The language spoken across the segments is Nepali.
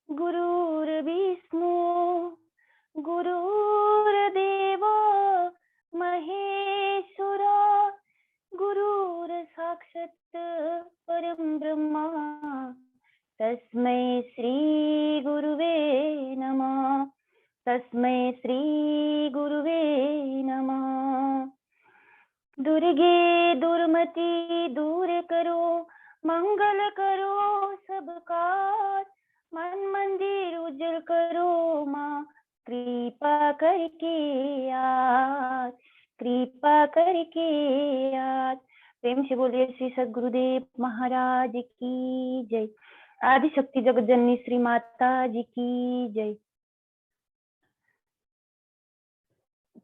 गुरुर्विष्णु गुरुर्देव महेश्वर गुरुर्साक्षात् परं ब्रह्म तस्मै श्री गुरुवे नमः। तस्मै श्री गुरुवे नमः। दुर्गे दुर्मति दूर करो, मंगल करो सबका, मन मंदिर उज्जवल करो माँ, कृपा करके याद, कृपा करके याद। प्रेम से बोलिए श्री सद्गुरुदेव महाराज की जय। आदि शक्ति जगत जननी श्री माता जी की जय।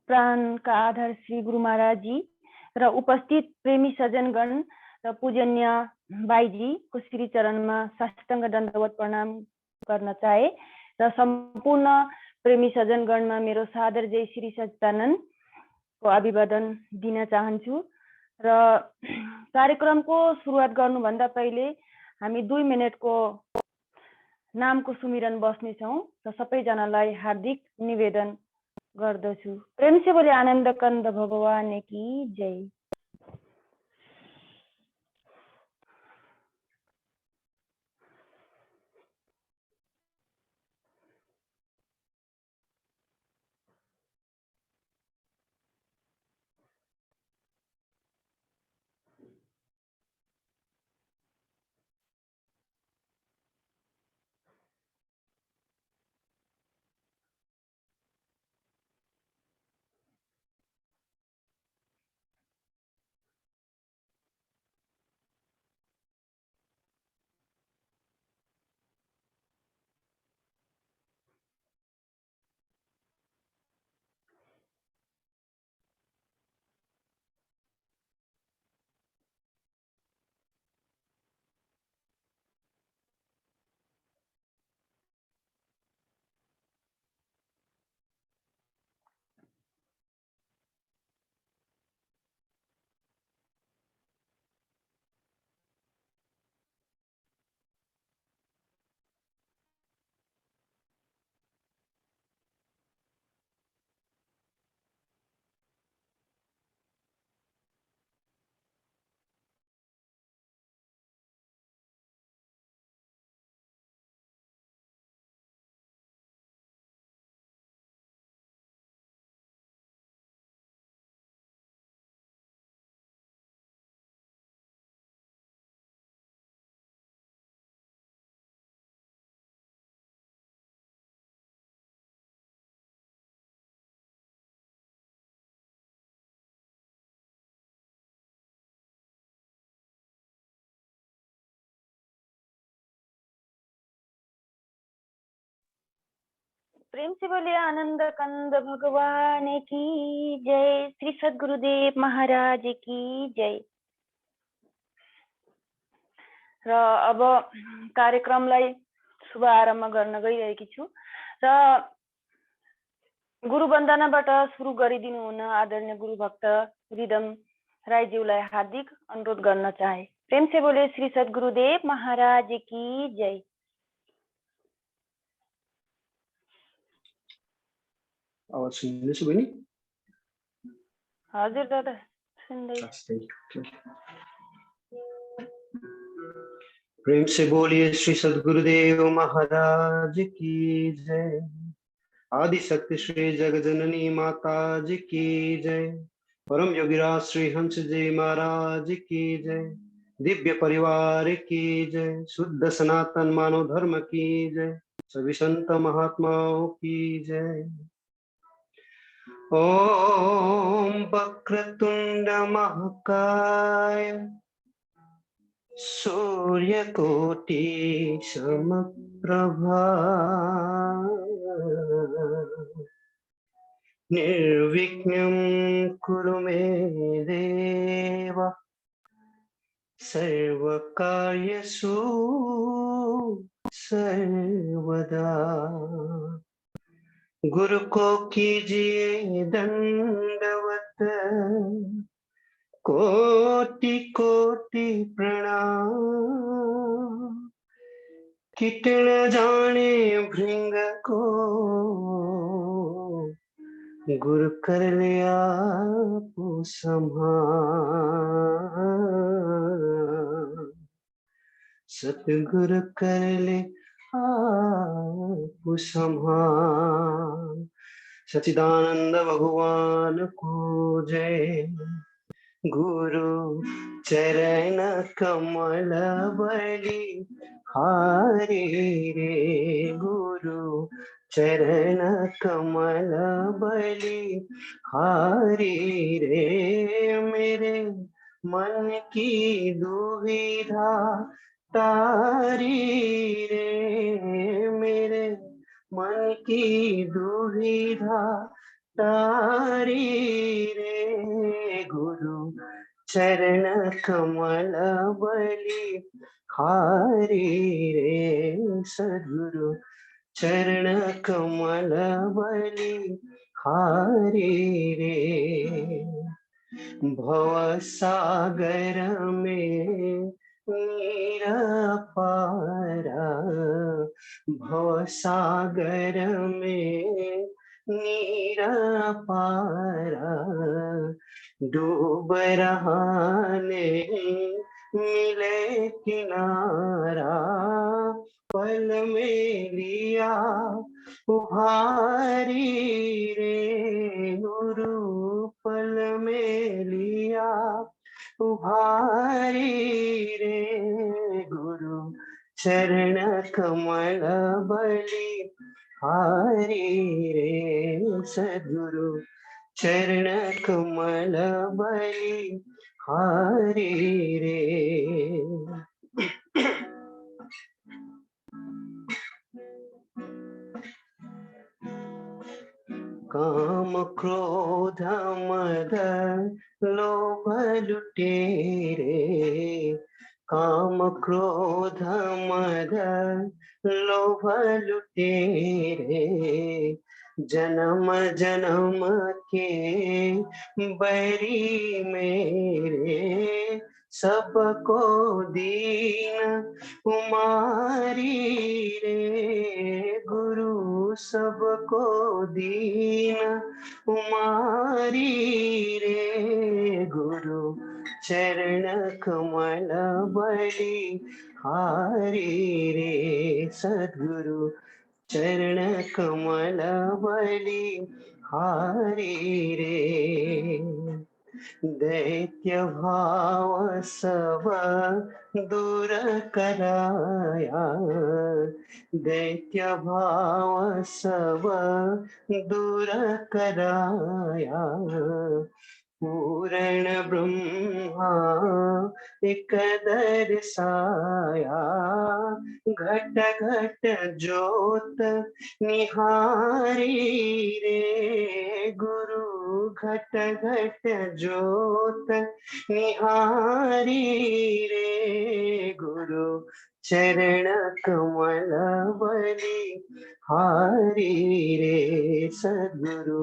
प्राण का आधार श्री गुरु महाराज जी र उपस्थित प्रेमी सज्जनगण र पूजनीय बाईजी को श्री चरणमा साष्टाङ्ग दण्डवत प्रणाम गर्न चाहे र सम्पूर्ण प्रेमी सज्जनगणमा मेरो सादर जय श्री सच्चिदानन्द को अभिवादन दिन चाहन्छु। र कार्यक्रमको सुरुवात गर्नुभन्दा पहिले हामी 2 मिनेटको नामको सुमिरन बस्नेछौँ र सबैजनालाई हार्दिक निवेदन गर्दछु। प्रेम से बोले आनन्द कंद भगवान की जय। प्रेम से बोले आनंद कंद भगवान की जय। श्री सद्गुरुदेव महाराज की जय। र अब कार्यक्रमलाई शुभ आरम्भ गर्न गइरहेकी छु र गुरु वन्दनाबाट सुरु गरिदिनु हुन आदरणीय गुरु भक्त रिदम राईज्यूलाई हार्दिक अनुरोध गर्न चाहे। प्रेम से बोले श्री सद्गुरुदेव महाराज की जय। आवाज सुन्दैछु बहिनी? हजुर दादा सुन्दै। प्रेम से बोलिए श्री सद्गुरुदेव महाराज की जय। आदि शक्ति श्री जगजननी माता जी की जय। परम योगीराज श्री हंस जी महाराज की जय। दिव्य परिवार की जय। शुद्ध सनातन मानव धर्म की जय। सभी संत महात्माओं की जय। ओम वक्रतुंड महाकाय सूर्यकोटि समप्रभा निर्विघ्नं कुरु मे देव सर्वकार्येषु सर्वदा। गुरु को कीजिए दंडवत कोटि कोटि प्रणाम। किट न जाने भृंग को गुरु कर लिया संभाल, सतगुरु कर ले आप संभाल। सच्चिदानंद भगवान को जय। गुरु चरण कमल बलि हारे रे, गुरु चरण कमल बलि हारे रे। मेरे मन की दुविधा तारी रे, मेरे मन की दुविधा तारी रे। गुरु चरण कमल बलि हारी रे, सद्गुरु चरण कमल बलि हारी रे। भव सागर में नीर पारा, भव सागर में नीर पारा। डूब रहा ने मिले किनारा, पल में लिया उभारी रे। गुरु पल में लिया उभारी रे। गुरु चरण कमल बलि हारी रे, सद्गुरु चरण कमल बलि हारी रे। काम क्रोध मद लोभ लुटेरे, काम क्रोध मद लोभ लुटेरे। जन्म जन्म के बैरी मेरे, सबको दीन कुमारी रे। गुरु सबको दीन कुमारी रे। गुरु चरण कमल बलि हारी रे, सद्गुरु चरण कमल बलि हारी रे। दैत्य भाव सब दूर कराया, दैत्य भाव सब दूर कराया। पूर्ण ब्रह्मा एक दर्शाया, घट घट ज्योत निहारी रे। गुरु घट घट ज्योत निहारी रे। गुरु चरण कमल बलि हारी रे, सद्गुरु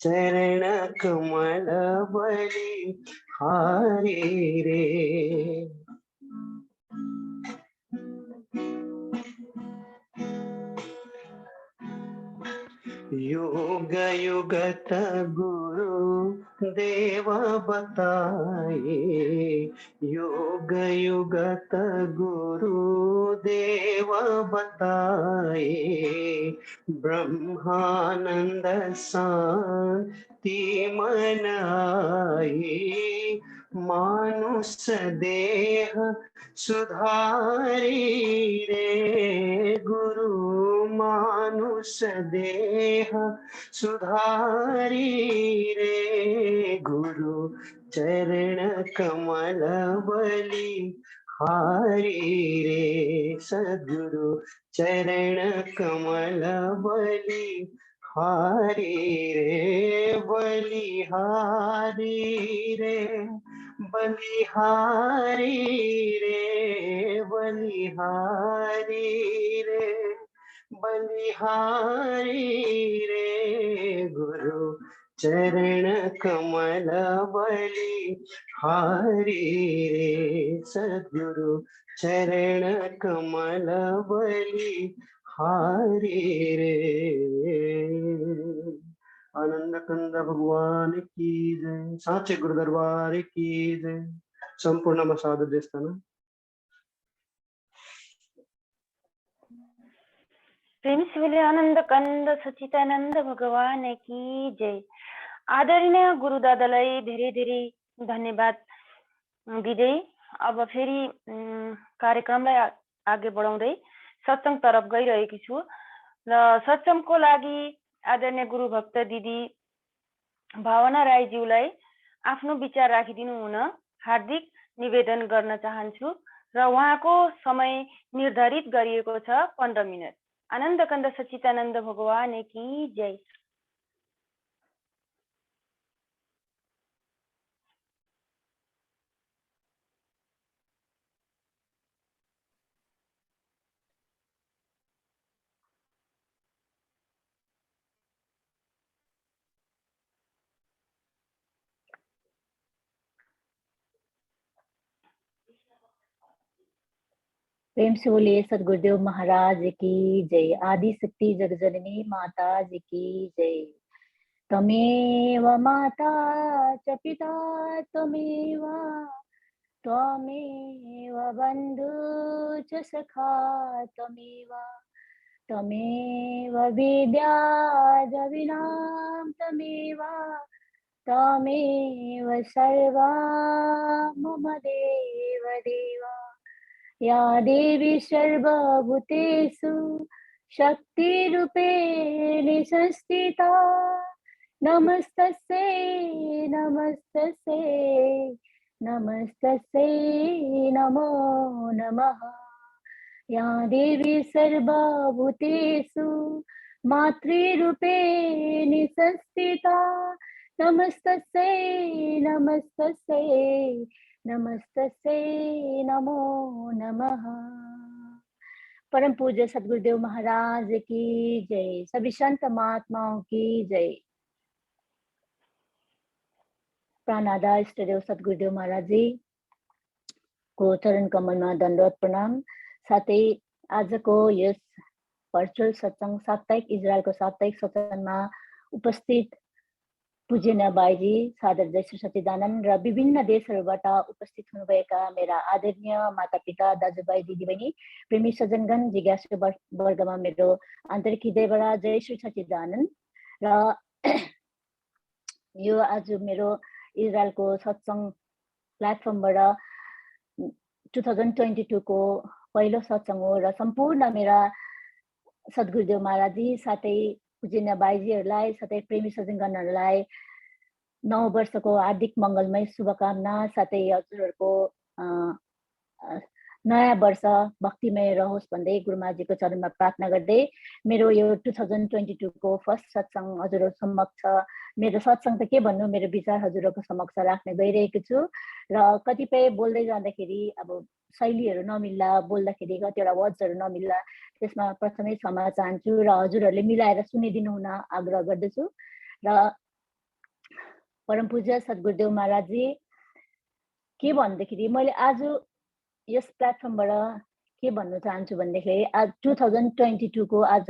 चरण कमल बलि हारी रे। युग युगत गुरु देव बताए, युग युगत गुरु देव बताए। ब्रह्मानंद शांति मन आई, मानुष देह सुधारी रे। गुरु मानुष देह सुधारी रे। गुरु चरण कमल बलि हारी रे, सद्गुरु चरण कमल बलि हारी रे। बलिहारी रे, बलिहारी रे, बलिहारी रे, बलिहारी रे। गुरु चरण कमल बलि हारी रे सद्गुरु चरण कमल बलि हारी रे आनंद कंद भगवान की जय साचे गुरु दरबार की जय संपूर्ण साधु देवस्थान प्रेम से बोले आनंद कंद सच्चिदानंद भगवान की जय। आदरणीय गुरुदादालाई धेरै धेरै धन्यवाद दिँदै अब फेरि कार्यक्रमलाई अघि बढाउँदै सत्संग तरफ गइरहेकी छु र सत्संगको लागि आदरणीय गुरु भक्त दिदी भावना राईज्यूलाई आफ्नो विचार राखिदिनु हुन हार्दिक निवेदन गर्न चाहन्छु र उहाँको समय निर्धारित गरिएको छ 15 मिनट। आनंद कंद सच्चिदानंद भगवान की जय। प्रेम से बोलिए सदगुरुदेव महाराज की जय। आदि शक्ति जगजननी माता जी की जय। त्वमेव माता च पिता त्वमेव त्वमेव बन्धु च सखा त्वमेव त्वमेव विद्या द्रविणां त्वमेव त्वमेव सर्वा मम देव देव। या देवी सर्वभूतेषु शक्तिरूपेण संस्थिता नमस्तस्यै नमस्तस्यै नमस्तस्यै नमो नमः। या देवी सर्वभूतेषु मातृरूपेण संस्थिता नमस्तस्यै नमस्तस्यै नमस्तस्यै नमो नमः। परम पूज्य सदगुरुदेव महाराज की जय। सभी संत महात्माओं की जय। प्राणादा इष्टदेव सदगुरुदेव महाराज जी को चरण कमलमा दण्डवत प्रणाम। साथै आजको यस भर्चुअल सत्संग साप्ताहिक इजरायलको साप्ताहिक सत्संगमा उपस्थित पूजनीय बाईजी सादर जय श्री सच्चिदानन्द र विभिन्न देशहरूबाट उपस्थित हुनुभएका मेरा आदरणीय मातापिता दाजुभाइ दिदीबहिनी प्रेमी सज्जनगण जिज्ञासु वर्गमा मेरो आन्तरिक हृदयबाट जय श्री सच्चिदानन्द। र यो आज मेरो इजरायलको सत्संग प्लेटफर्मबाट 2022 को पहिलो सत्संग हो र सम्पूर्ण मेरा सद्गुरुदेव महाराजी साथै पूजनीय बाईजीहरूलाई साथै प्रेमी सज्जनगणहरूलाई नव वर्षको हार्दिक मङ्गलमय शुभकामना साथै हजुरहरूको नयाँ वर्ष भक्तिमय रहोस् भन्दै गुरुमाजीको चरणमा प्रार्थना गर्दै मेरो यो 2022 को फर्स्ट सत्संग हजुरहरू समक्ष मेरो सत्संग त के भन्नु मेरो विचार हजुरहरूको समक्ष राख्न गइरहेको छु। र कतिपय बोल्दै जाँदाखेरि अब शैलीहरू नमिल्दा बोल्दाखेरि कतिवटा वर्ड्सहरू नमिल्दा त्यसमा प्रथमै क्षमा चाहन्छु र हजुरहरूले मिलाएर सुनिदिनु हुन आग्रह गर्दछु। र परम पूज्य सद्गुरुदेव महाराजजी के भन्दाखेरि मैले आज यस प्लेटफर्मबाट के भन्न चाहन्छु भन्दाखेरि आज 2022 को आज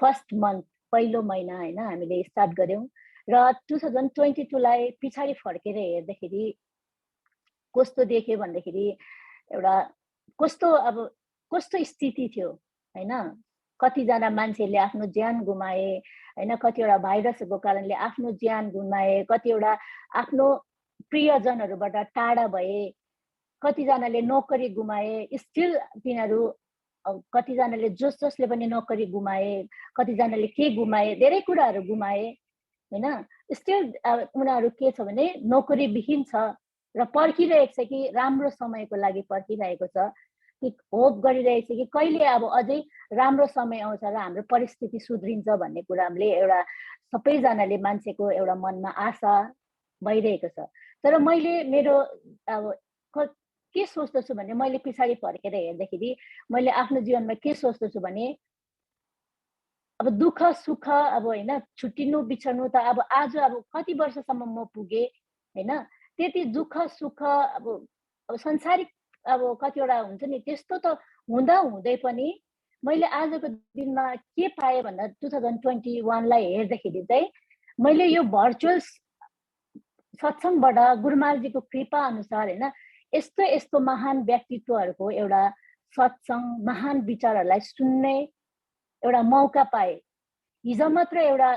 फर्स्ट मन्थ पहिलो महिना हैन हामीले स्टार्ट गर्यौं र 2022 लाई पछाडी फर्केर हेर्दाखेरि कस्तो देख्यो भन्दाखेरि एउटा कस्तो स्थिति थियो हैन। कतिजना मान्छेले आफ्नो ज्यान गुमाए हैन, कतिवटा भाइरसको कारणले आफ्नो ज्यान गुमाए, कतिवटा आफ्नो प्रियजनहरूबाट टाढा भए, कतिजनाले नोकरी गुमाए, स्टिल तिनीहरू कतिजनाले जसले पनि नोकरी गुमाए, कतिजनाले के गुमाए, धेरै कुराहरू गुमाए हैन। स्टिल उनीहरू के छ भने नोकरी विहीन छ र पर्खिरहेको छ कि राम्रो समयको लागि पर्खिरहेको छ कि होप गरिरहेको छ कि कहिले अब अझै राम्रो समय आउँछ र हाम्रो परिस्थिति सुध्रिन्छ भन्ने कुराले एउटा सबैजनाले मान्छेको एउटा मनमा आशा भइरहेको छ। तर मैले मेरो अब के सोच्दछु भने मैले पछाडी फर्केर हेर्दाखेरि मैले आफ्नो जीवनमा के सोच्दछु भने अब दुःख सुख अब होइन छुट्टिनु बिछड्नु त अब आज अब कति वर्षसम्म म पुगे होइन त्यति दुःख सुख अब संसारिक अब कतिवटा हुन्छ नि त्यस्तो त हुँदा हुँदै पनि मैले आजको दिनमा के पाएँ भन्दा 2021 हेर्दाखेरि चाहिँ मैले यो भर्चुअल सत्सङ्गबाट गुरुमालजीको कृपा अनुसार होइन यस्तो यस्तो महान व्यक्तित्वहरूको एउटा सत्सङ्ग महान विचारहरूलाई सुन्ने एउटा मौका पाए। हिजो मात्र एउटा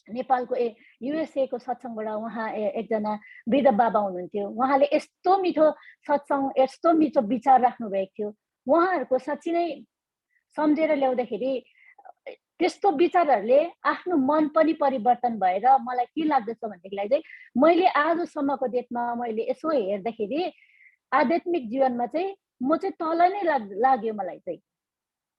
नेपालको युएसए को सत्सङ्गबाट उहाँ एकजना वृद्ध बाबा हुनुहुन्थ्यो, उहाँले यस्तो मिठो सत्सङ्ग यस्तो मिठो विचार राख्नु भएको थियो। उहाँहरूको साँच्चै नै सम्झेर ल्याउँदाखेरि त्यस्तो विचारहरूले आफ्नो मन पनि परिवर्तन भएर मलाई के लाग्दछ भनेदेखिलाई चाहिँ मैले आजसम्मको डेटमा मैले यसो हेर्दाखेरि आध्यात्मिक जीवनमा चाहिँ म चाहिँ तल नै लाग्यो मलाई चाहिँ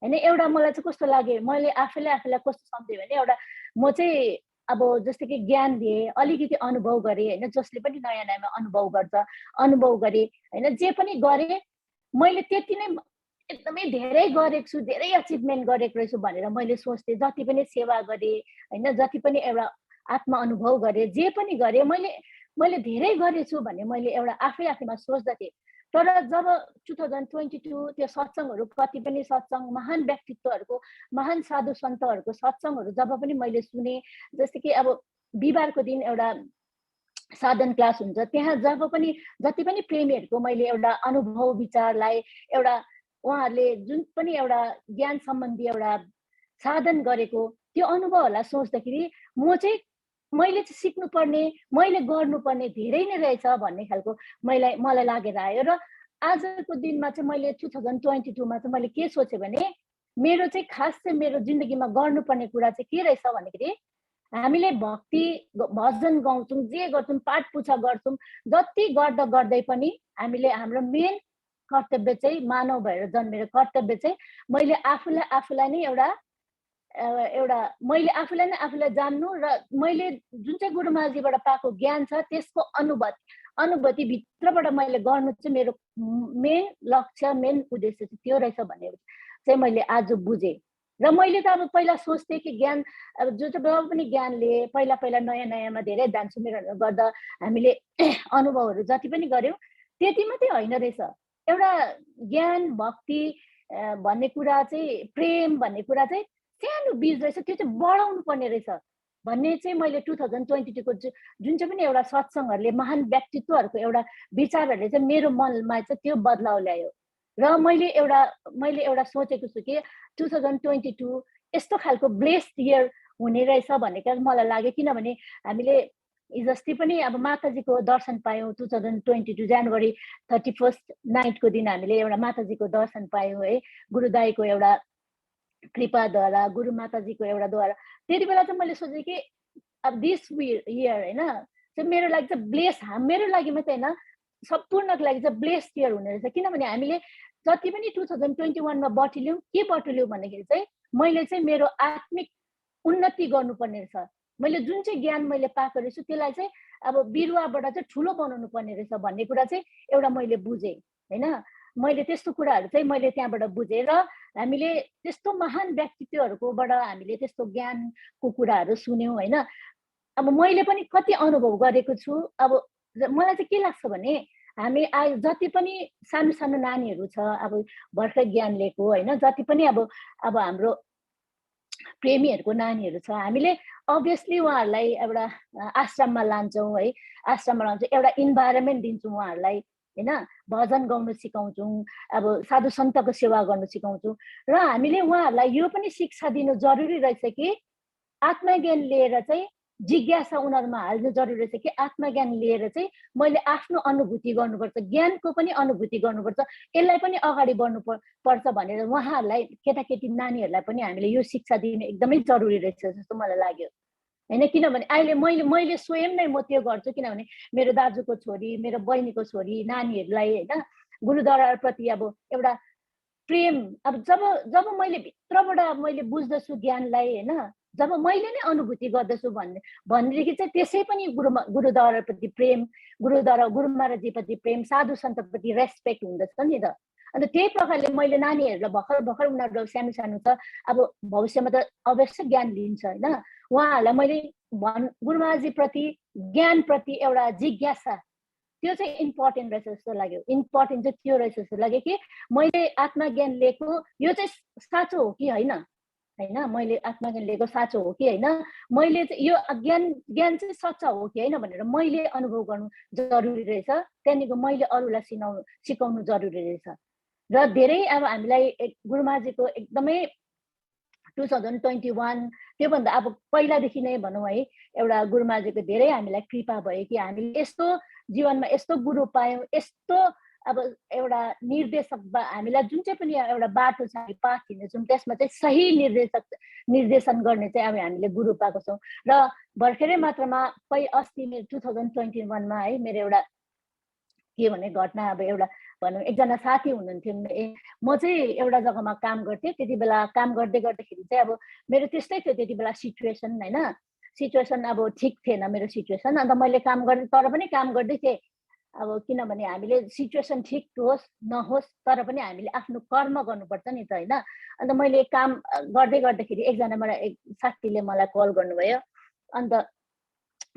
हैन। एउटा मलाई चाहिँ कस्तो लाग्यो, मैले आफैलाई कस्तो सम्झेँ भने एउटा म चाहिँ अब जस्तो कि ज्ञान दिए अलिकति अनुभव गरे हैन, जसले पनि नयाँ नयाँ अनुभव गर्छ अनुभव गरे हैन, जे पनि गरे मैले त्यति नै एकदमै धेरै गरेको छु, धेरै अचिभमेन्ट गरेको रहेछु भनेर मैले सोच्थेँ। जति पनि सेवा गरे हैन, जति पनि एउटा आत्मा अनुभव गरे, जे पनि गरे मैले धेरै गरेछु भन्ने मैले एउटा आफैमा सोच्दथेँ। तर जब 2022 त्यो सत्सङ्गहरू कति पनि सत्सङ्ग महान व्यक्तित्वहरूको महान साधु सन्तहरूको सत्सङ्गहरू जब पनि मैले सुने, जस्तै कि अब बिहिबारको दिन एउटा साधन क्लास हुन्छ, त्यहाँ जब पनि जति पनि प्रेमीहरूको मैले एउटा अनुभव विचारलाई एउटा उहाँहरूले जुन पनि एउटा ज्ञान सम्बन्धी एउटा साधन गरेको त्यो अनुभवहरूलाई सोच्दाखेरि मैले चाहिँ सिक्नुपर्ने मैले गर्नुपर्ने धेरै नै रहेछ भन्ने खालको मलाई लागेर आयो। र आजको दिनमा चाहिँ मैले 2022 मा चाहिँ मैले के सोचेँ भने मेरो चाहिँ खास चाहिँ मेरो जिन्दगीमा गर्नुपर्ने कुरा चाहिँ के रहेछ भन्दाखेरि हामीले भक्ति भजन गाउँछौँ, जे गर्छौँ, पाठ पूजा गर्छौँ, जति गर्दा गर्दै पनि हामीले हाम्रो मेन कर्तव्य चाहिँ मानव भएर जन्मेर कर्तव्य चाहिँ मैले आफूलाई नै एउटा मैले आफूलाई जान्नु र मैले जुन चाहिँ गुरुमाजीबाट पाएको ज्ञान छ त्यसको अनुभूति भित्रबाट मैले गर्नु चाहिँ मेरो मेन लक्ष्य मेन उद्देश्य चाहिँ त्यो रहेछ भन्ने चाहिँ मैले आज बुझेँ। र मैले त अब पहिला सोच्थेँ कि ज्ञान अब जब पनि ज्ञानले पहिला नयाँमा धेरै ध्यान सुमिरनहरू गर्दा हामीले अनुभवहरू जति पनि गऱ्यौँ त्यति मात्रै होइन रहेछ। एउटा ज्ञान भक्ति भन्ने कुरा चाहिँ प्रेम भन्ने कुरा चाहिँ सानो बीज रहेछ, त्यो चाहिँ बढाउनु पर्ने रहेछ भन्ने चाहिँ मैले 2022 को जुन चाहिँ पनि एउटा सत्सङ्गहरूले महान व्यक्तित्वहरूको एउटा विचारहरूले चाहिँ मेरो मनमा चाहिँ त्यो बदलाव ल्यायो। र मैले एउटा सोचेको छु कि 2022 यस्तो खालको ब्लेस्ड इयर हुने रहेछ भन्ने कुरा मलाई लाग्यो। किनभने हामीले हिजोअस्ति पनि अब माताजीको दर्शन पायौँ। 2022 जनवरी 31 नाइटको दिन हामीले एउटा माताजीको दर्शन पायौँ है, गुरुदाईको एउटा कृपाद्वारा, गुरु माताजीको एउटाद्वारा। त्यति बेला चाहिँ मैले सोचेँ कि अब दिस इयर होइन चाहिँ मेरो लागि चाहिँ ब्लेस, मेरो लागि मात्रै होइन सम्पूर्णको लागि चाहिँ ब्लेस्ड इयर हुने रहेछ। किनभने हामीले जति पनि 2021 मा बटुल्यौँ, के बटुल्यौँ भन्दाखेरि चाहिँ मैले चाहिँ मेरो आत्मिक उन्नति गर्नुपर्ने रहेछ। मैले जुन चाहिँ ज्ञान मैले पाएको रहेछु त्यसलाई चाहिँ अब बिरुवाबाट चाहिँ ठुलो बनाउनु पर्ने रहेछ भन्ने कुरा चाहिँ एउटा मैले बुझेँ होइन। मैले त्यस्तो कुराहरू चाहिँ मैले त्यहाँबाट बुझेँ र हामीले त्यस्तो महान व्यक्तित्वहरूकोबाट हामीले त्यस्तो ज्ञानको कुराहरू सुन्यौँ होइन। अब मैले पनि कति अनुभव गरेको छु। अब मलाई चाहिँ के लाग्छ भने हामी जति पनि सानो सानो नानीहरू छ, अब भर्खर ज्ञान लिएको होइन, जति पनि अब हाम्रो प्रेमीहरूको नानीहरू छ, हामीले अभियसली उहाँहरूलाई एउटा आश्रममा लान्छौँ है, आश्रममा लान्छौँ, एउटा इन्भाइरोमेन्ट दिन्छौँ उहाँहरूलाई होइन, भजन गाउनु सिकाउँछौँ, अब साधु सन्तको सेवा गर्नु सिकाउँछौँ। र हामीले उहाँहरूलाई यो पनि शिक्षा दिनु जरुरी रहेछ कि आत्मज्ञान लिएर चाहिँ जिज्ञासा उनीहरूमा हाल्नु जरुरी रहेछ कि आत्मज्ञान लिएर चाहिँ मैले आफ्नो अनुभूति गर्नुपर्छ, ज्ञानको पनि अनुभूति गर्नुपर्छ, यसलाई पनि अगाडि बढ्नु पर्छ भनेर उहाँहरूलाई केटाकेटी नानीहरूलाई पनि हामीले यो शिक्षा दिनु एकदमै जरुरी रहेछ जस्तो मलाई लाग्यो होइन। किनभने अहिले मैले स्वयं नै म त्यो गर्छु। किनभने मेरो दाजुको छोरी, मेरो बहिनीको छोरी, नानीहरूलाई होइन गुरुद्वाराप्रति अब एउटा प्रेम, अब जब मैले भित्रबाट मैले बुझ्दछु ज्ञानलाई होइन, जब मैले नै अनुभूति गर्दछु भनेदेखि चाहिँ त्यसै पनि गुरुद्वाराप्रति प्रेम, गुरु महाराजजीप्रति प्रेम, साधु सन्तप्रति रेस्पेक्ट हुँदछ नि त। अन्त त्यही प्रकारले मैले नानीहरूलाई भर्खर उनीहरू सानो सानो छ, अब भविष्यमा त अवश्य ज्ञान लिन्छ होइन, उहाँहरूलाई मैले गुरुमाजी प्रति ज्ञान प्रति एउटा जिज्ञासा त्यो चाहिँ इम्पोर्टेन्ट रहेछ जस्तो लाग्यो। इम्पोर्टेन्ट चाहिँ त्यो रहेछ जस्तो लाग्यो कि मैले आत्मज्ञान लिएको यो चाहिँ साँचो हो कि होइन, मैले आत्मज्ञान लिएको साँचो हो कि होइन, मैले चाहिँ यो ज्ञान चाहिँ सच्चा हो कि होइन भनेर मैले अनुभव गर्नु जरुरी रहेछ। त्यहाँदेखिको मैले अरूलाई सिकाउनु जरुरी रहेछ। र धेरै अब हामीलाई गुरुमाजीको एकदमै 2021 त्योभन्दा अब पहिलादेखि नै भनौँ है, एउटा गुरुमाजीको धेरै हामीलाई कृपा भयो कि हामीले यस्तो जीवनमा यस्तो गुरु पायौँ, यस्तो अब एउटा निर्देशक हामीलाई जुन चाहिँ पनि एउटा बाटो छ हामी पाथ हिँड्छौँ त्यसमा चाहिँ सही निर्देशन गर्ने चाहिँ अब हामीले गुरु पाएको छौँ। र भर्खरै मात्रामा अस्ति मेरो 2021 मा है मेरो एउटा के भने घटना, अब एउटा भनौँ एकजना साथी हुनुहुन्थ्यो, म चाहिँ एउटा जग्गामा काम गर्थेँ, त्यति बेला काम गर्दाखेरि चाहिँ अब मेरो त्यस्तै थियो त्यति बेला सिचुएसन होइन, सिचुएसन अब ठिक थिएन मेरो सिचुएसन। अन्त मैले काम गर्दै तर पनि काम गर्दै थिएँ, अब किनभने हामीले सिचुएसन ठिक होस् नहोस् तर पनि हामीले आफ्नो कर्म गर्नुपर्छ नि त होइन। अन्त मैले काम गर्दाखेरि एकजना मलाई साथीले मलाई कल गर्नुभयो, अन्त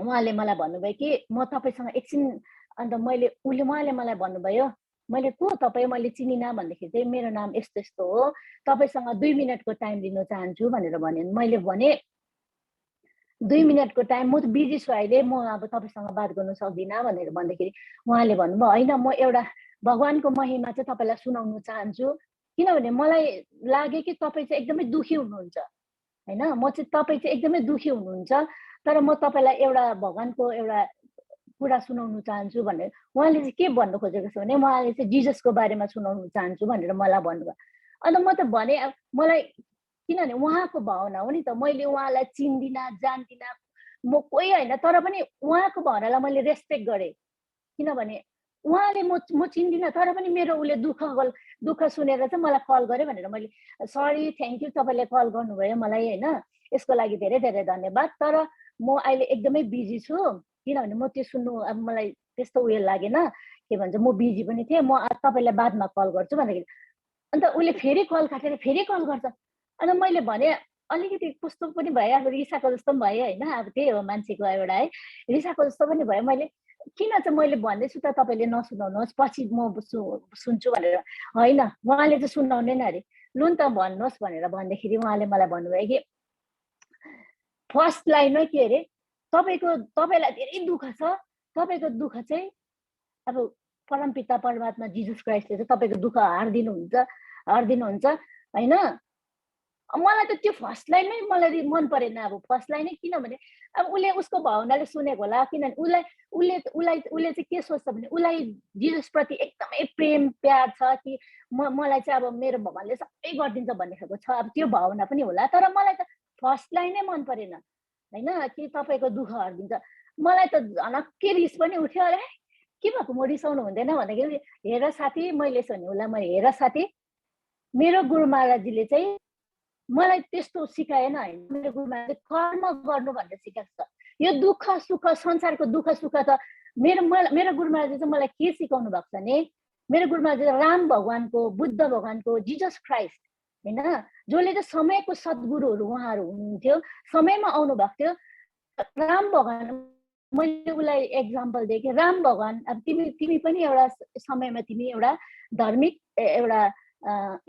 उहाँले मलाई भन्नुभयो कि म तपाईँसँग एकछिन, अन्त उहाँले मलाई भन्नुभयो, मैले को तपाईँ, मैले चिनिनँ भन्दाखेरि चाहिँ मेरो नाम यस्तो यस्तो हो, तपाईँसँग 2 मिनटको टाइम लिन चाहन्छु भनेर भने। मैले भने 2 मिनटको टाइम, म त बिजी छु अहिले, म अब तपाईँसँग बात गर्नु सक्दिनँ भनेर भन्दाखेरि उहाँले भन्नुभयो होइन म एउटा भगवानको महिमा चाहिँ तपाईँलाई सुनाउनु चाहन्छु, किनभने मलाई लाग्यो कि तपाईँ चाहिँ एकदमै दुखी हुनुहुन्छ होइन, म चाहिँ तपाईँ चाहिँ एकदमै दुखी हुनुहुन्छ, तर म तपाईँलाई एउटा भगवानको एउटा कुरा सुनाउनु चाहन्छु भनेर। उहाँले चाहिँ के भन्नु खोजेको छ भने उहाँले चाहिँ जिजसको बारेमा सुनाउनु चाहन्छु भनेर मलाई भन्नुभयो। अन्त म त भने मलाई किनभने उहाँको भावना हो नि त, मैले उहाँलाई चिन्दिनँ जान्दिनँ म कोही होइन, तर पनि उहाँको भावनालाई मैले रेस्पेक्ट गरेँ, किनभने उहाँले म चिन्दिनँ तर पनि मेरो उसले दुःख सुनेर चाहिँ मलाई कल गर्यो भनेर मैले सरी थ्याङ्क यू तपाईँले कल गर्नुभयो मलाई होइन, यसको लागि धेरै धेरै धन्यवाद, तर म अहिले एकदमै बिजी छु, किनभने म त्यो सुन्नु अब मलाई त्यस्तो उयो लागेन, के भन्छ म बिजी पनि थिएँ, म तपाईँलाई बादमा कल गर्छु भनेर। अन्त उसले फेरि कल काटेर फेरि कल गर्छ। अन्त मैले भने अलिकति कस्तो पनि भयो, अब रिसाको जस्तो पनि भयो होइन, अब त्यही हो मान्छेको एउटा है, रिसाको जस्तो पनि भयो। मैले किन चाहिँ मैले भन्दैछु त तपाईँले नसुनाउनुहोस् पछि म सुन्छु भनेर, होइन उहाँले चाहिँ सुनाउने न अरे, लु नि त भन्नुहोस् भनेर भन्दाखेरि उहाँले मलाई भन्नुभयो कि फर्स्ट लाइनमा के अरे, तपाईँलाई धेरै दुःख छ, तपाईँको दुःख चाहिँ अब परमपिता परमात्मा जिजस क्राइस्टले चाहिँ तपाईँको दुःख हारिदिनुहुन्छ होइन। मलाई त त्यो फर्स्ट लाइनमै मलाई मन परेन, अब फर्स्ट लाइनै, किनभने अब उसले उसको भावनाले सुनेको होला, किनभने उसले चाहिँ के सोच्छ भने उसलाई जिजसप्रति एकदमै प्रेम प्यार छ कि मलाई चाहिँ अब मेरो भगवानले सबै गरिदिन्छ भन्ने खालको छ, अब त्यो भावना पनि होला। तर मलाई त फर्स्ट लाइनै मन परेन होइन, कि तपाईँको दुःख हरिदिन्छ। मलाई त झनक्कै रिस पनि उठ्यो, अरे के भएको म रिसाउनु हुँदैन भन्दाखेरि हेर साथी, मैले भने उसलाई मैले हेर साथी, मेरो गुरु महाराजजीले चाहिँ मलाई त्यस्तो सिकाएन होइन, मेरो गुरु महाराजले कर्म गर्नु भनेर सिकाएको छ। यो दुःख सुख संसारको दुःख सुख त मेरो गुरु महाराजले चाहिँ मलाई के सिकाउनु भएको छ भने, मेरो गुरु महाराज राम भगवानको, बुद्ध भगवानको, जिजस क्राइस्ट होइन, जसले चाहिँ समयको सद्गुरुहरू उहाँहरू हुनुहुन्थ्यो, समयमा आउनु भएको थियो। राम भगवान मैले उसलाई एक्जाम्पल दिएँ कि राम भगवान, अब तिमी पनि एउटा समयमा तिमी एउटा धार्मिक एउटा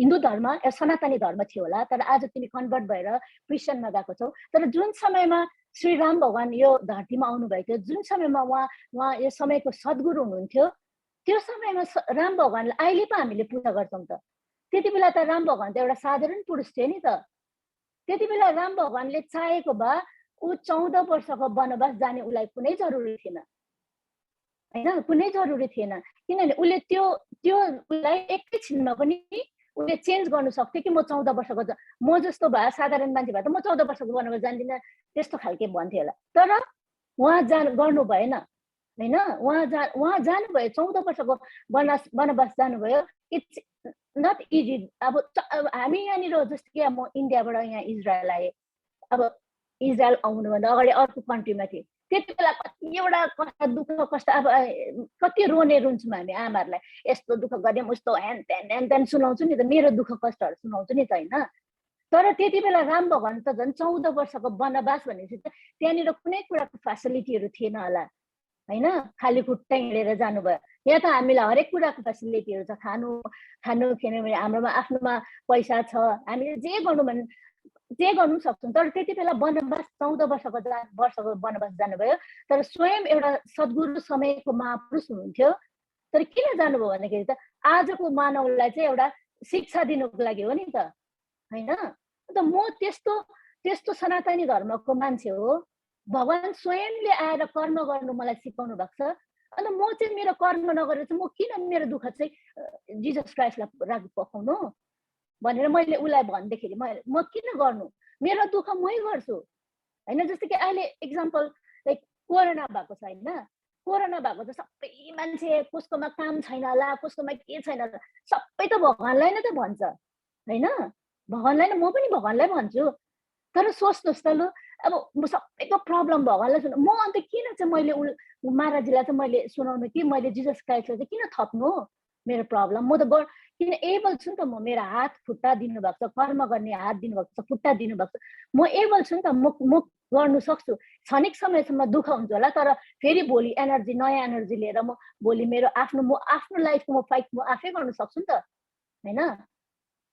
हिन्दू धर्म सनातनी धर्म थियो होला, तर आज तिमी कन्भर्ट भएर क्रिस्चियनमा गएको छौ। तर जुन समयमा श्री राम भगवान यो धरतीमा आउनुभएको थियो, जुन समयमा उहाँ यो समयको सद्गुरु हुनुहुन्थ्यो, त्यो समयमा राम भगवानलाई अहिले पो हामीले पूजा गर्छौँ त। त्यति बेला त राम भगवान त एउटा साधारण पुरुष थियो नि त। त्यति बेला राम भगवानले चाहेको भए ऊ 14 वर्षको वनवास जाने उसलाई कुनै जरुरी थिएन होइन, कुनै जरुरी थिएन, किनभने उसले त्यो उसलाई एकैछिनमा पनि उसले चेन्ज गर्नु सक्थ्यो कि म 14 वर्षको, म जस्तो भए साधारण मान्छे भए त म 14 वर्षको वनवास जान्दिनँ त्यस्तो खालके भन्थ्यो होला। तर उहाँ गर्नु भएन होइन, उहाँ जानुभयो, 14 वर्षको वनवास जानुभयो। It's not easy. अब हामी यहाँनिर जस्तो कि म इन्डियाबाट यहाँ इजरायल आएँ, अब इजरायल आउनुभन्दा अगाडि अर्को कन्ट्रीमा थिएँ, त्यति बेला कतिवटा कष्ट दुःख कष्ट अब कति रुन्छौँ हामी आमाहरूलाई यस्तो दुःख गऱ्यौँ उस्तो ह्यान त्यान सुनाउँछु नि त मेरो दुःख कष्टहरू सुनाउँछु नि त होइन तर त्यति बेला राम भगवान त झन् 14 वर्षको वनवास भनेपछि त त्यहाँनिर कुनै कुराको फेसिलिटीहरू थिएन होला होइन खाली खुट्टा हिँडेर जानुभयो यहाँ त हामीलाई हरेक कुराको फेसिलिटीहरू छ खानु खेल्नु हाम्रोमा आफ्नोमा पैसा छ हामीले जे गर्नु सक्छौँ तर त्यति बेला वनवास 14 वर्षको वनवास जानुभयो तर स्वयं एउटा सद्गुरु समयको महापुरुष हुनुहुन्थ्यो तर किन जानुभयो भन्दाखेरि त आजको मानवलाई चाहिँ एउटा शिक्षा दिनुको लागि हो नि त होइन त म त्यस्तो सनातनी धर्मको मान्छे हो भगवान स्वयंले आएर कर्म गर्नु मलाई सिकाउनु भएको छ अन्त म चाहिँ मेरो कर्म नगरेर चाहिँ म किन मेरो दुःख चाहिँ जिजस क्राइस्टलाई राख पकाउनु भनेर मैले उसलाई भन्दाखेरि म किन गर्नु मेरो दुःख मै गर्छु होइन जस्तो कि अहिले एक्जाम्पल लाइक कोरोना भएको छ होइन कोरोना भएको त सबै मान्छे कसकोमा काम छैन होला कसकोमा के छैन होला सबै त भगवानलाई नै त भन्छ होइन भगवानलाई नै म पनि भगवानलाई भन्छु तर सोच्नुहोस् त लु अब सबैको प्रब्लम भगवानलाई सुन म अन्त किन चाहिँ मैले महाराजीलाई चाहिँ मैले सुनाउनु कि मैले जिजस क्राइस्टलाई चाहिँ किन थप्नु मेरो प्रब्लम म त किन एबल छु नि त म मेरो हात खुट्टा दिनुभएको छ कर्म गर्ने हात दिनुभएको छ खुट्टा दिनुभएको छ म एबल छु नि त म गर्नु सक्छु क्षणिक समयसम्म दुःख हुन्छ होला तर फेरि भोलि एनर्जी नयाँ एनर्जी लिएर म भोलि मेरो आफ्नो लाइफको फाइट म आफै गर्नु सक्छु नि त होइन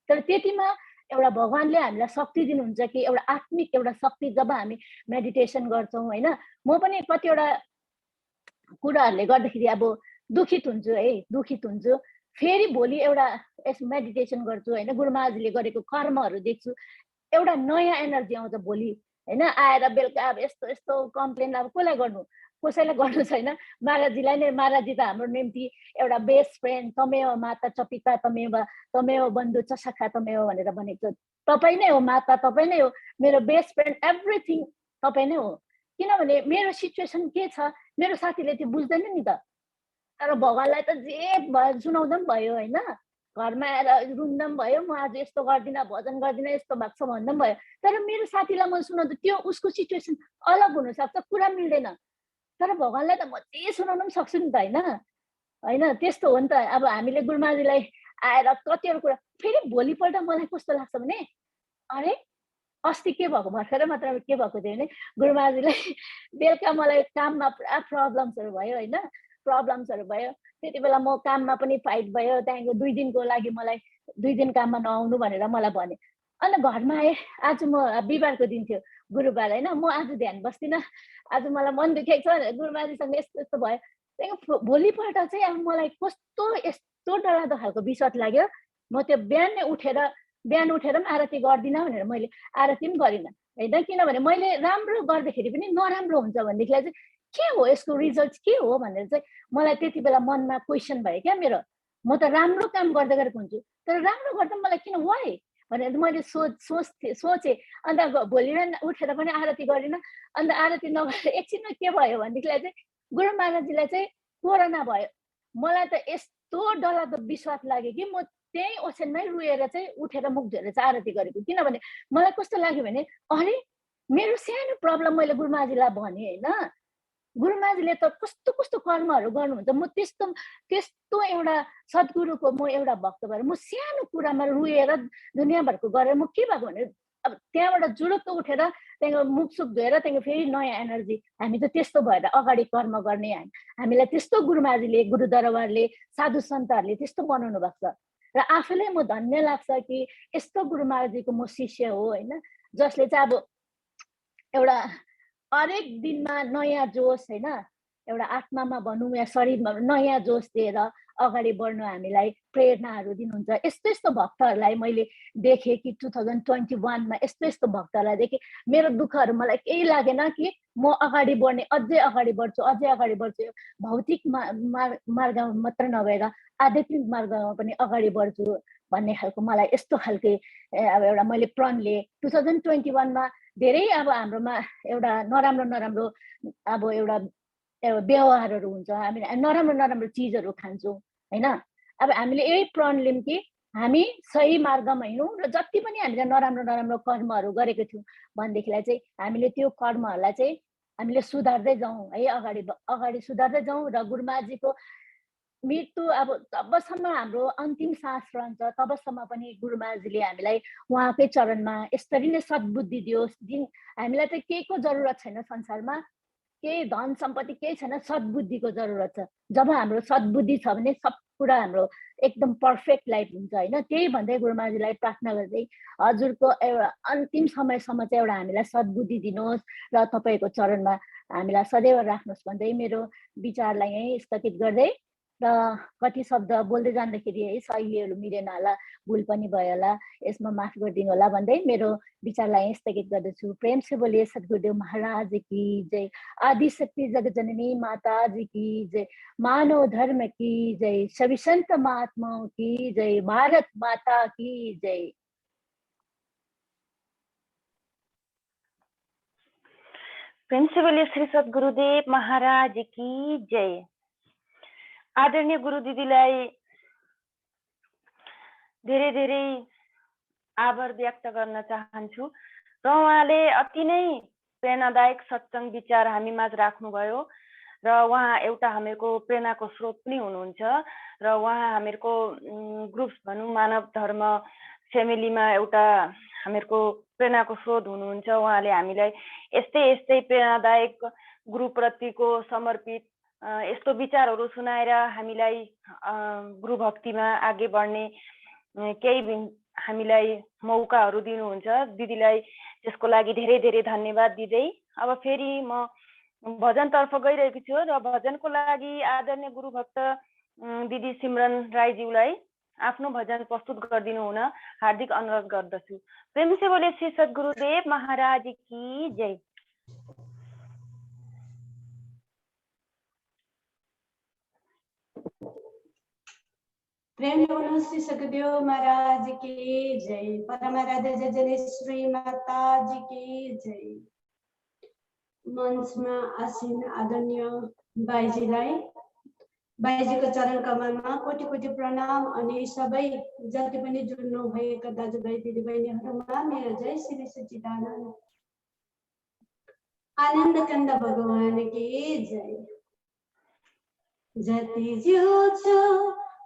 तर त्यतिमा एउटा भगवानले हामीलाई शक्ति दिनुहुन्छ कि एउटा आत्मिक एउटा शक्ति जब हामी मेडिटेसन गर्छौँ होइन म पनि कतिवटा कुराहरूले गर्दाखेरि अब दुखित हुन्छु फेरि भोलि एउटा मेडिटेसन गर्छु होइन गुरु महाराजले गरेको कर्महरू देख्छु एउटा नयाँ एनर्जी आउँछ भोलि होइन आएर बेलुका अब यस्तो कम्प्लेन अब कसैलाई गर्नु छैन महाराजीलाई नै महाराजी त हाम्रो निम्ति एउटा बेस्ट फ्रेन्ड तमेव माता च पिता तमेव बन्धु च सखा तमेव भनेर भनेको छ तपाईँ नै हो माता तपाईँ नै हो मेरो बेस्ट फ्रेन्ड एभ्रिथिङ तपाईँ नै हो किनभने मेरो सिचुएसन के छ मेरो साथीले त्यो बुझ्दैन नि त तर भगवानलाई त जे सुनाउँदा पनि भयो होइन घरमा आएर रुन्दा पनि भयो म आज यस्तो गर्दिनँ भजन गर्दिनँ यस्तो भएको छ भन्दा पनि भयो तर मेरो साथीलाई म सुनाउँदा त्यो उसको सिचुएसन अलग हुनसक्छ कुरा मिल्दैन तर भगवानलाई त म जे सुनाउनु पनि सक्छु नि त होइन त्यस्तो हो नि त अब हामीले गुरुमाजीलाई आएर कतिवटा कुरा फेरि भोलिपल्ट मलाई कस्तो लाग्छ भने अरे अस्ति के भएको भर्खरै मात्र के भएको थियो भने गुरुमाजीलाई बेलुका मलाई काममा पुरा प्रब्लम्सहरू भयो होइन त्यति बेला म काममा पनि फाइट भयो त्यहाँदेखि 2 दिनको लागि मलाई 2 दिन काममा नआउनु भनेर मलाई भने अन्त घरमा आएँ आज म बिहिबारको दिन थियो गुरुबार होइन म आज ध्यान बस्दिनँ आज मलाई मन दुखेको छ गुरुमाजीसँग यस्तो भयो त्यहाँदेखि भोलिपल्ट चाहिँ अब मलाई यस्तो डरलाग्दो खालको विश्वास लाग्यो म त्यो बिहान उठेर पनि आरती गर्दिनँ भनेर मैले आरती पनि गरिनँ होइन किनभने मैले राम्रो गर्दाखेरि पनि नराम्रो हुन्छ भनेदेखिलाई चाहिँ के हो यसको रिजल्ट के हो भनेर चाहिँ मलाई त्यति बेला मनमा क्वेसन भयो क्या मेरो म त राम्रो काम गर्दै गरेको हुन्छु तर राम्रो गर्दा मलाई किन वाइ भनेर मैले सोचेँ अन्त भोलि बिहान उठेर पनि आरती गरिनँ अन्त आरती नगरेर एकछिनमा के भयो भनेदेखिलाई चाहिँ गुरु महाराजीलाई चाहिँ कोरोना भयो मलाई त यस्तो डरलाग्दो विश्वास लाग्यो कि म त्यही ओछ्यानमै रुएर चाहिँ उठेर मुख धोएर चाहिँ आरती गरेको किनभने मलाई कस्तो लाग्यो भने अरे मेरो सानो प्रब्लम मैले गुरु महाराजीलाई भने होइन गुरु महाराजीले त कस्तो कर्महरू गर्नुहुन्छ म त्यस्तो एउटा सद्गुरुको म एउटा भक्त भएर म सानो कुरामा रुएर दुनियाँभरको गरेर म के भएको भने अब त्यहाँबाट जुडुक्क उठेर त्यहाँदेखि मुखसुख धोएर त्यहाँदेखि फेरि नयाँ एनर्जी हामी त त्यस्तो भएर अगाडि कर्म गर्ने हामीलाई त्यस्तो गुरु महाराजीले गुरु दरबारले साधु सन्तहरूले त्यस्तो बनाउनु भएको छ र आफैलाई म धन्य लाग्छ कि यस्तो गुरु महाराजीको म शिष्य हो होइन जसले चाहिँ अब एउटा हरेक दिनमा नयाँ जोस होइन एउटा आत्मामा भनौँ या शरीरमा नयाँ जोस दिएर अगाडि बढ्नु हामीलाई प्रेरणाहरू दिनुहुन्छ यस्तो भक्तहरूलाई मैले देखेँ कि 2021मा यस्तो भक्तहरूलाई देखेँ मेरो दुःखहरू मलाई केही लागेन कि म अगाडि बढ्ने अझै अगाडि बढ्छु भौतिक मार्गमा मात्र नभएर आध्यात्मिक मार्गमा पनि अगाडि बढ्छु भन्ने खालको मलाई यस्तो खालके अब एउटा मैले प्रण लिएँ 2021मा धेरै अब हाम्रोमा एउटा नराम्रो अब एउटा व्यवहारहरू हुन्छ हामी नराम्रो चिजहरू खान्छौँ होइन अब हामीले यही प्रण लियौँ कि हामी सही मार्गमा हिँडौँ र जति पनि हामीले नराम्रो कर्महरू गरेको थियौँ भनेदेखिलाई चाहिँ हामीले त्यो कर्महरूलाई चाहिँ हामीले सुधार्दै जाउँ है, अगाडि सुधार्दै जाउँ। र गुरुमाजीको मृत्यु अब तबसम्म हाम्रो अन्तिम सास रहन्छ तबसम्म पनि गुरुमाजीले हामीलाई उहाँकै चरणमा यसरी नै सद्बुद्धि दियोस्। जुन हामीलाई त केहीको जरुरत छैन संसारमा, केही धन सम्पत्ति केही छैन, सद्बुद्धिको जरुरत छ। जब हाम्रो सद्बुद्धि छ भने सब कुरा हाम्रो एकदम पर्फेक्ट लाइफ हुन्छ होइन। त्यही भन्दै गुरुमाजीलाई प्रार्थना गर्दै हजुरको एउटा अन्तिम समयसम्म चाहिँ एउटा हामीलाई सद्बुद्धि दिनुहोस् र तपाईँको चरणमा हामीलाई सदैव राख्नुहोस् भन्दै मेरो विचारलाई यहीँ स्थगित गर्दै र कति शब्द बोल्दै जाँदाखेरि है शैलीहरू मिलेन होला, भुल पनि भयो होला, यसमा माफ गरिदिनु होला भन्दै मेरो विचारलाई यहीँ स्थगित गर्दछु। प्रेम से बोलिए सद्गुरुदेव महाराज की जय, आदिशक्ति जगजननी माता जी की जय, मानव धर्म की जय, सभी संत महात्माओं की जय, भारत माता की जय। प्रेम से बोलिए श्री सद्गुरुदेव महाराज की जय। आदरणीय गुरु दिदीलाई धेरै धेरै आभार व्यक्त गर्न चाहन्छु र उहाँले अति नै प्रेरणादायक सत्संग विचार हामी माझ राख्नुभयो र उहाँ एउटा हामीहरूको प्रेरणाको स्रोत पनि हुनुहुन्छ र उहाँ हामीहरूको ग्रुप्स भनौँ मानव धर्म फ्यामिलीमा एउटा हामीहरूको प्रेरणाको स्रोत हुनुहुन्छ। उहाँले हामीलाई यस्तै यस्तै प्रेरणादायक गुरुप्रतिको समर्पित यस्तो विचारहरू सुनाएर हामीलाई गुरु भक्तिमा अघि बढ्ने केही हामीलाई मौकाहरू दिनुहुन्छ। दिदीलाई त्यसको लागि धेरै धेरै धन्यवाद दिँदै अब फेरि म भजनतर्फ गइरहेको छु र भजनको लागि आदरणीय गुरु भक्त दिदी सिमरन राईज्यूलाई आफ्नो भजन प्रस्तुत गरिदिनु हुन हार्दिक अनुरोध गर्दछु। प्रेम से बोले श्री सद्गुरुदेव महाराज की जय। प्रेम बोलो श्री सद्गुरुदेव महाराज की जय, परमाराध्य जय श्री माता जी की जय। मंचमा आसीन आदरणीय बाईजीलाई बाईजीको चरण कमलमा कोटि कोटि प्रणाम अनि सबै जति पनि जुड्नु भएका दाजुभाइ दिदीबहिनीहरूमा मेरो जय श्री सच्चिदानन्द आनन्द कन्द भगवान की जय। जति जिउँछु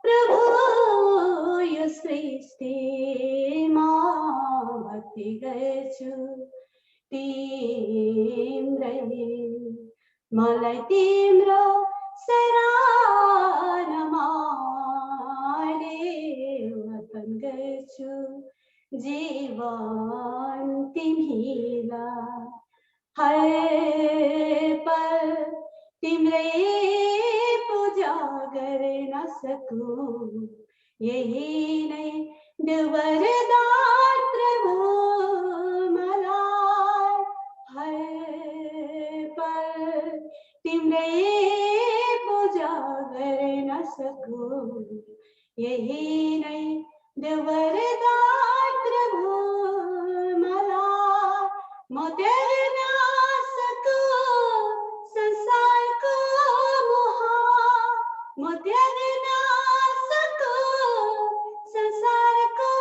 प्रभु यो सृष्टिमा भक्ति गर्छु तिम्रै, मलाई तिम्रो शरणमा वतन गर्छु जीवन तिमीलाई, हर पल तिम्रै पूजा गर्न सकूं, यही नै देऊ वरदान प्रभु मलाई, हर पल तिम्रै पूजा गर्न सकूं, यही नै देऊ वरदान प्रभु मलाई। म त्याग्न सकूं संसारको मोह, म त्याग्न सकूं संसारको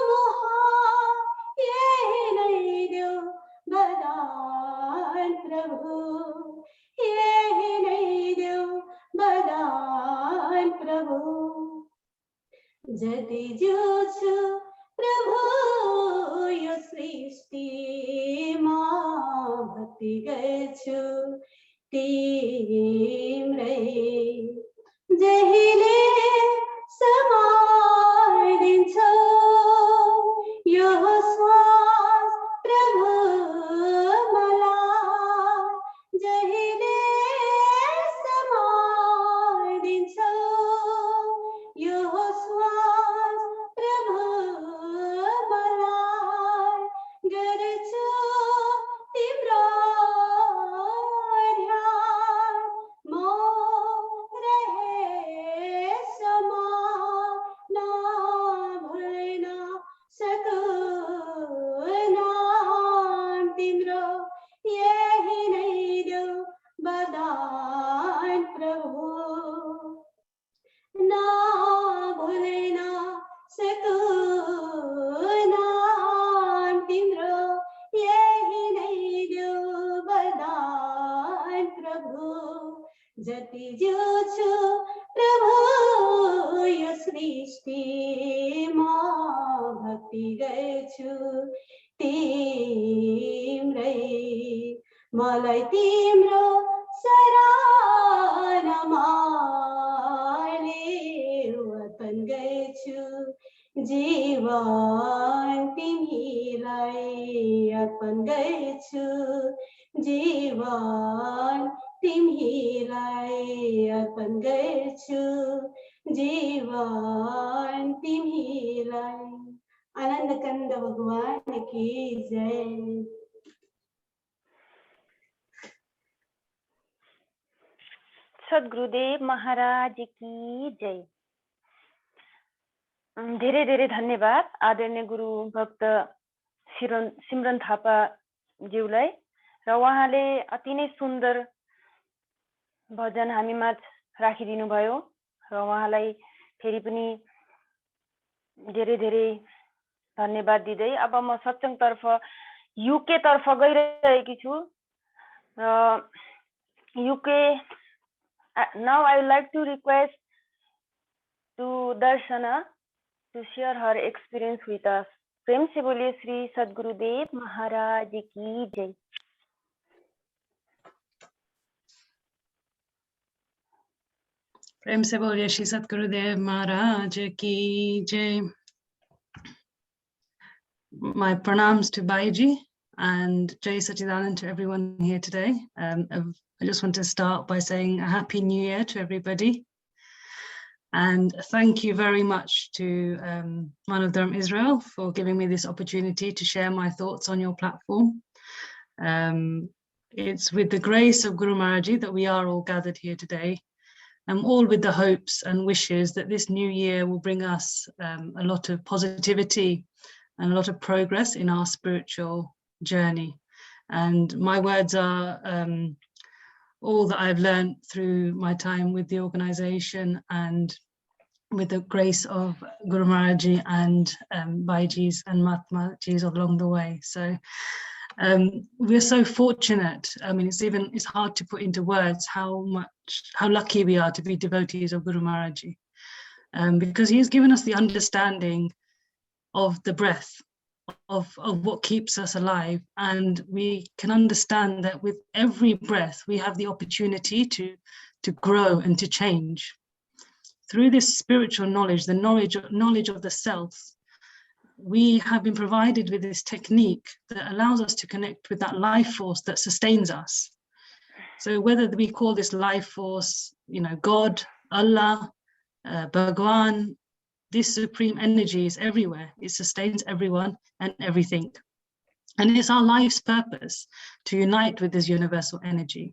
मोह, यही नै देऊ वरदान प्रभु, यही नै देऊ वरदान प्रभु। जति जिउँछु प्रभु यो सृष्टिमा भक्ति गर्छु तिम्रै, जहिले समाइदिन्छौ यो श्वास प्रभु मलाई, जहिले समाइदिन्छौ यो श्वास प्रभु मलाई, गर्छु तिम्रो ध्यान म रहेसम्म जति जिउँछु प्रभु यो सृष्टिमा भक्ति गर्छु तिम्रै मलाई तिम्रो शरणमाले अर्पण गर्छु जीवन तिमीलाई अर्पण गर्छु जीवन तिमीलाई अर्पण गर्छु जीवन तिमीलाई आनंद कंद भगवान की जय। सद्गुरुदेव महाराज की जय। धेरै धेरै धन्यवाद आदरणीय गुरु भक्त सिमरन थापा ज्यूलाई र उहाँले अति नै सुन्दर भजन हामीमा राखिदिनु भयो र उहाँलाई फेरि पनि धेरै धेरै धन्यवाद दिँदै अब म सत्संग तर्फ युके तर्फ गइरहेकी छु र UK now I would like to request to Darshana to share her experience with us. प्रेम से बोलिए श्री सद्गुरुदेव महाराज की जय। प्रेम से बोलिए श्री सद्गुरुदेव महाराज की जय। My pranams to Baiji and Jai Sachidanand to everyone here today. I just want to start by saying a happy new year to everybody. And thank you very much to Manavdharm Israel for giving me this opportunity to share my thoughts on your platform. It's with the grace of Guru Maharaji that we are all gathered here today, all with the hopes and wishes that this new year will bring us a lot of positivity and a lot of progress in our spiritual journey. And my words are all that I've learned through my time with the organization and with the grace of Guru Maharaji and Baijis and Mahatmaji's along the way. So we're so fortunate. I mean, it's hard to put into words how lucky we are to be devotees of Guru Maharaji, because he has given us the understanding of the breath, of what keeps us alive, and we can understand that with every breath we have the opportunity to grow and to change. Through this spiritual knowledge, the knowledge of the self, we have been provided with this technique that allows us to connect with that life force that sustains us. So whether we call this life force, God, Allah, Bhagwan, this supreme energy is everywhere. It sustains everyone and everything. And it's our life's purpose to unite with this universal energy.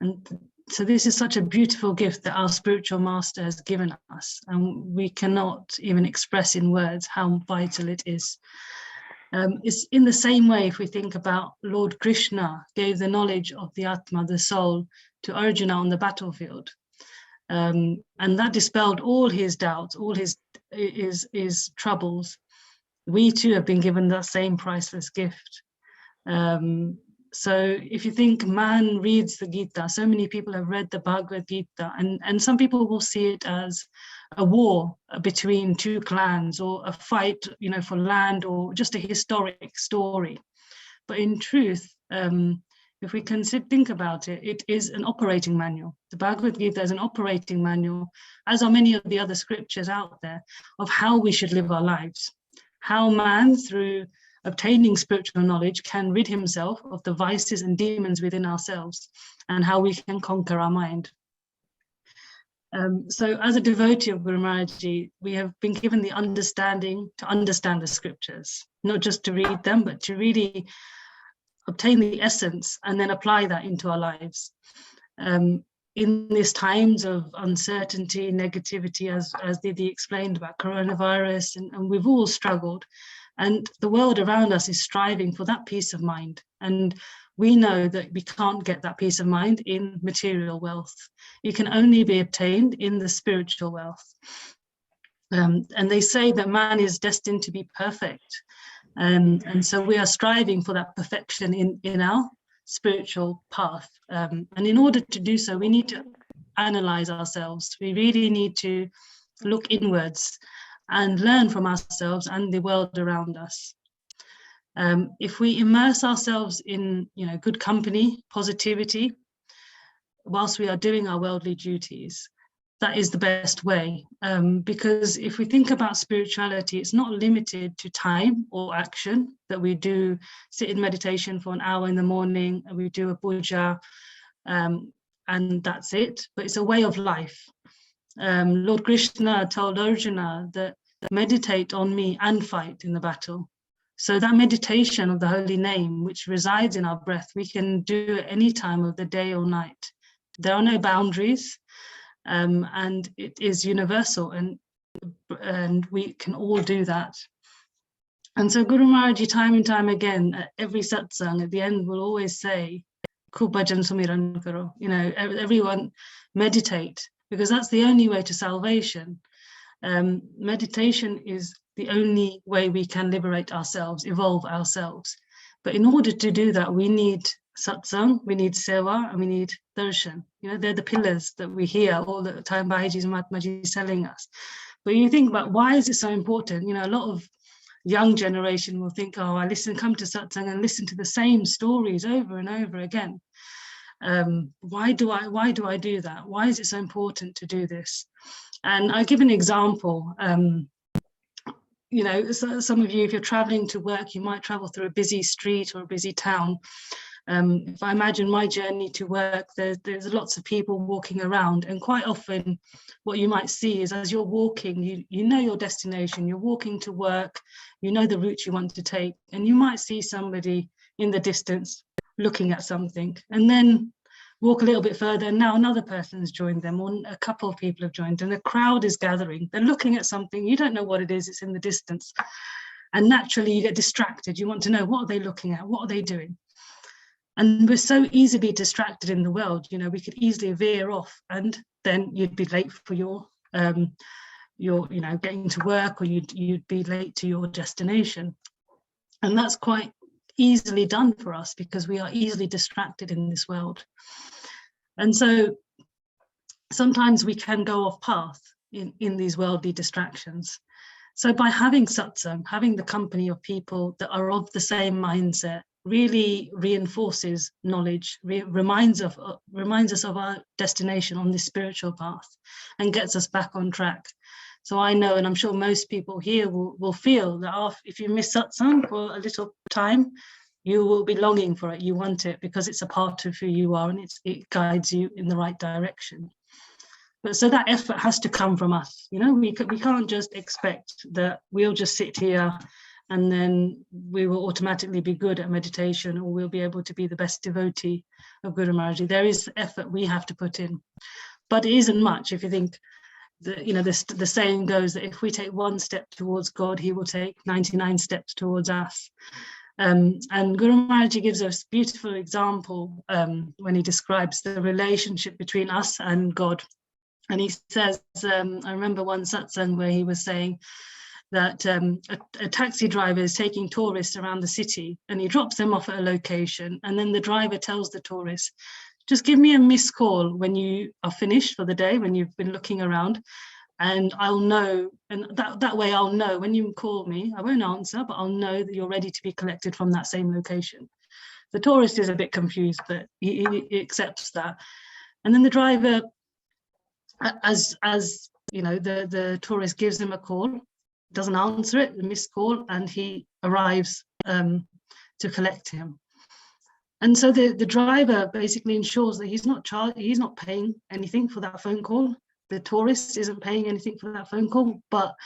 And so this is such a beautiful gift that our spiritual master has given us. And we cannot even express in words how vital it is. It's in the same way if we think about Lord Krishna gave the knowledge of the Atma, the soul, to Arjuna on the battlefield. And that dispelled all his doubts, all his troubles. We too have been given that same priceless gift. So if you think man reads the Gita, so many people have read the Bhagavad Gita, and some people will see it as a war between two clans or a fight, for land, or just a historic story. But in truth, if we can think about it, it is an operating manual. The Bhagavad Gita is an operating manual, as are many of the other scriptures out there, of how we should live our lives. How man, through obtaining spiritual knowledge, can rid himself of the vices and demons within ourselves, and how we can conquer our mind. So as a devotee of Guru Maharaji, we have been given the understanding to understand the scriptures, not just to read them, but to really obtain the essence and then apply that into our lives. In these times of uncertainty, negativity, as Didi explained about coronavirus, and we've all struggled, and the world around us is striving for that peace of mind. And we know that we can't get that peace of mind in material wealth. It can only be obtained in the spiritual wealth. And they say that man is destined to be perfect. And so we are striving for that perfection in our spiritual path. And in order to do so, we need to analyze ourselves. We really need to look inwards and learn from ourselves and the world around us. If we immerse ourselves in, good company, positivity, whilst we are doing our worldly duties, that is the best way. Because if we think about spirituality, it's not limited to time or action, that we do sit in meditation for an hour in the morning, and we do a puja, and that's it. But it's a way of life. Lord Krishna told Arjuna that meditate on me and fight in the battle. So that meditation of the holy name, which resides in our breath, we can do at any time of the day or night. There are no boundaries, and it is universal, and we can all do that. And so Guru Maharaj, time and time again, at every satsang, at the end, will always say, "Khub bhajan sumiran karo." Everyone meditate, because that's the only way to salvation. Meditation is the only way we can liberate ourselves, evolve ourselves. But in order to do that, we need satsang, we need seva, and we need darshan. They're the pillars that we hear all the time Babaji and Mahatmaji is telling us. But you think about, why is it so important? A lot of young generation will think, oh, come to satsang and listen to the same stories over and over again. Why do I do that? Why is it so important to do this? And I'll give an example. So some of you, if you're traveling to work, you might travel through a busy street or a busy town. If I imagine my journey to work, there's lots of people walking around, and quite often what you might see is, as you're walking, you know your destination, you're walking to work, you know the route you want to take, and you might see somebody in the distance looking at something, and then walk a little bit further, and now another person's joined them, or a couple of people have joined, and a crowd is gathering. They're looking at something, you don't know what it is, it's in the distance, and naturally you get distracted. You want to know, what are they looking at, what are they doing? And we're so easily distracted in the world. We could easily veer off, and then you'd be late for your getting to work, or you'd be late to your destination. And that's quite easily done for us, because we are easily distracted in this world. And so sometimes we can go off path in these worldly distractions. So by having satsang, having the company of people that are of the same mindset, really reinforces knowledge, reminds us of our destination on this spiritual path, and gets us back on track. So I know, and I'm sure most people here will feel that if you miss satsang for a little time, you will be longing for it. You want it because it's a part of who you are, and it guides you in the right direction. But so that effort has to come from us. We can't just expect that we'll just sit here and then we will automatically be good at meditation, or we'll be able to be the best devotee of Guru Maharaj. There is effort we have to put in, but it isn't much. If you think, the saying goes that if we take one step towards God, he will take 99 steps towards us. And Guru Maharaj gives us a beautiful example when he describes the relationship between us and God. And he says, I remember one satsang where he was saying that a taxi driver is taking tourists around the city, and he drops them off at a location, and then the driver tells the tourists, just give me a missed call when you are finished for the day, when you've been looking around, and I'll know, and that way I'll know when you call me. I won't answer, but I'll know that you're ready to be collected from that same location. The tourist is a bit confused, but he accepts that. And then the driver, as the tourist gives him a call, doesn't answer it, a missed call, and he arrives to collect him. And so the driver basically ensures that he's not paying anything for that phone call. The tourist isn't paying anything for that phone call, but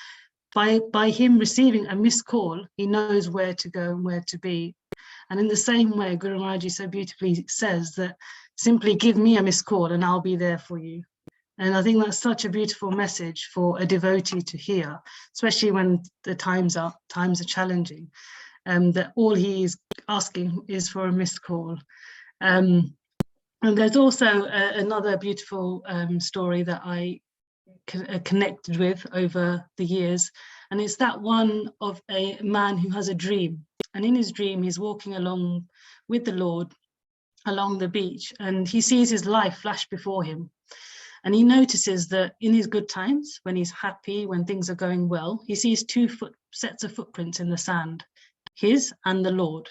by him receiving a missed call, he knows where to go and where to be. And in the same way, Guru Maharaj so beautifully says that simply give me a missed call and I'll be there for you. And I think that's such a beautiful message for a devotee to hear, especially when the times are challenging, that all he is asking is for a missed call. And there's also another beautiful story that I connected with over the years, and it's that one of a man who has a dream, and in his dream he's walking along with the Lord along the beach, and he sees his life flash before him. And he notices that in his good times, when he's happy, when things are going well, he sees two sets of footprints in the sand, his and the Lord.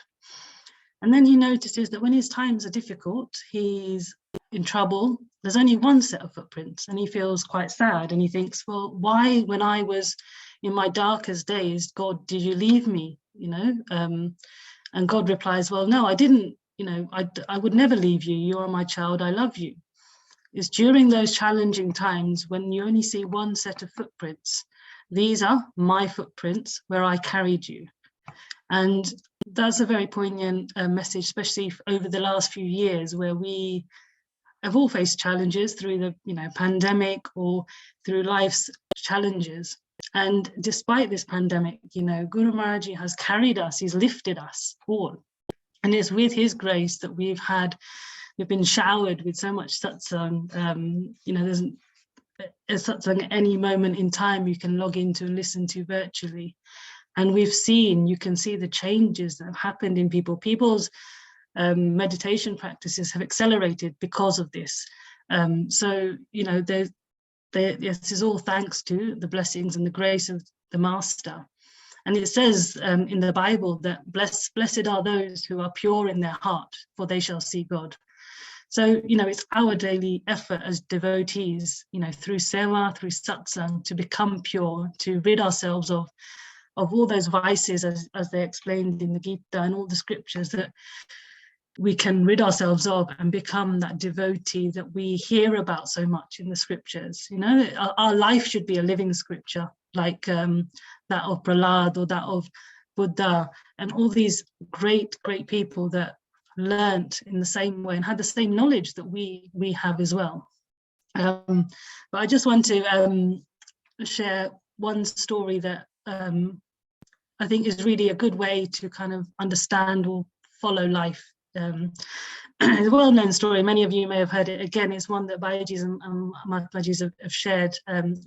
And then he notices that when his times are difficult, he's in trouble, there's only one set of footprints, and he feels quite sad. And he thinks, well, why, when I was in my darkest days, God, did you leave me? And God replies, well, no, I didn't. I would never leave you. You are my child. I love you. It's during those challenging times when you only see one set of footprints. These are my footprints where I carried you. And that's a very poignant message, especially over the last few years, where we have all faced challenges through the pandemic or through life's challenges. And despite this pandemic, Guru Maharaji has carried us, he's lifted us all. And it's with his grace that we've been showered with so much satsang. There's a satsang at any moment in time you can log into and listen to virtually. And you can see the changes that have happened in people. People's meditation practices have accelerated because of this. This is all thanks to the blessings and the grace of the Master. And it says in the Bible that blessed are those who are pure in their heart, for they shall see God. So, it's our daily effort as devotees, through sewa, through satsang, to become pure, to rid ourselves of all those vices, as they explained in the Gita and all the scriptures, that we can rid ourselves of and become that devotee that we hear about so much in the scriptures. Our life should be a living scripture, like that of Prahlad or that of Buddha, and all these great people that learnt in the same way and had the same knowledge that we have as well. But I just want to share one story that I think is really a good way to kind of understand or follow life. It's a well-known story. Many of you may have heard it. Again, it's one that Bhajis and Matajis have shared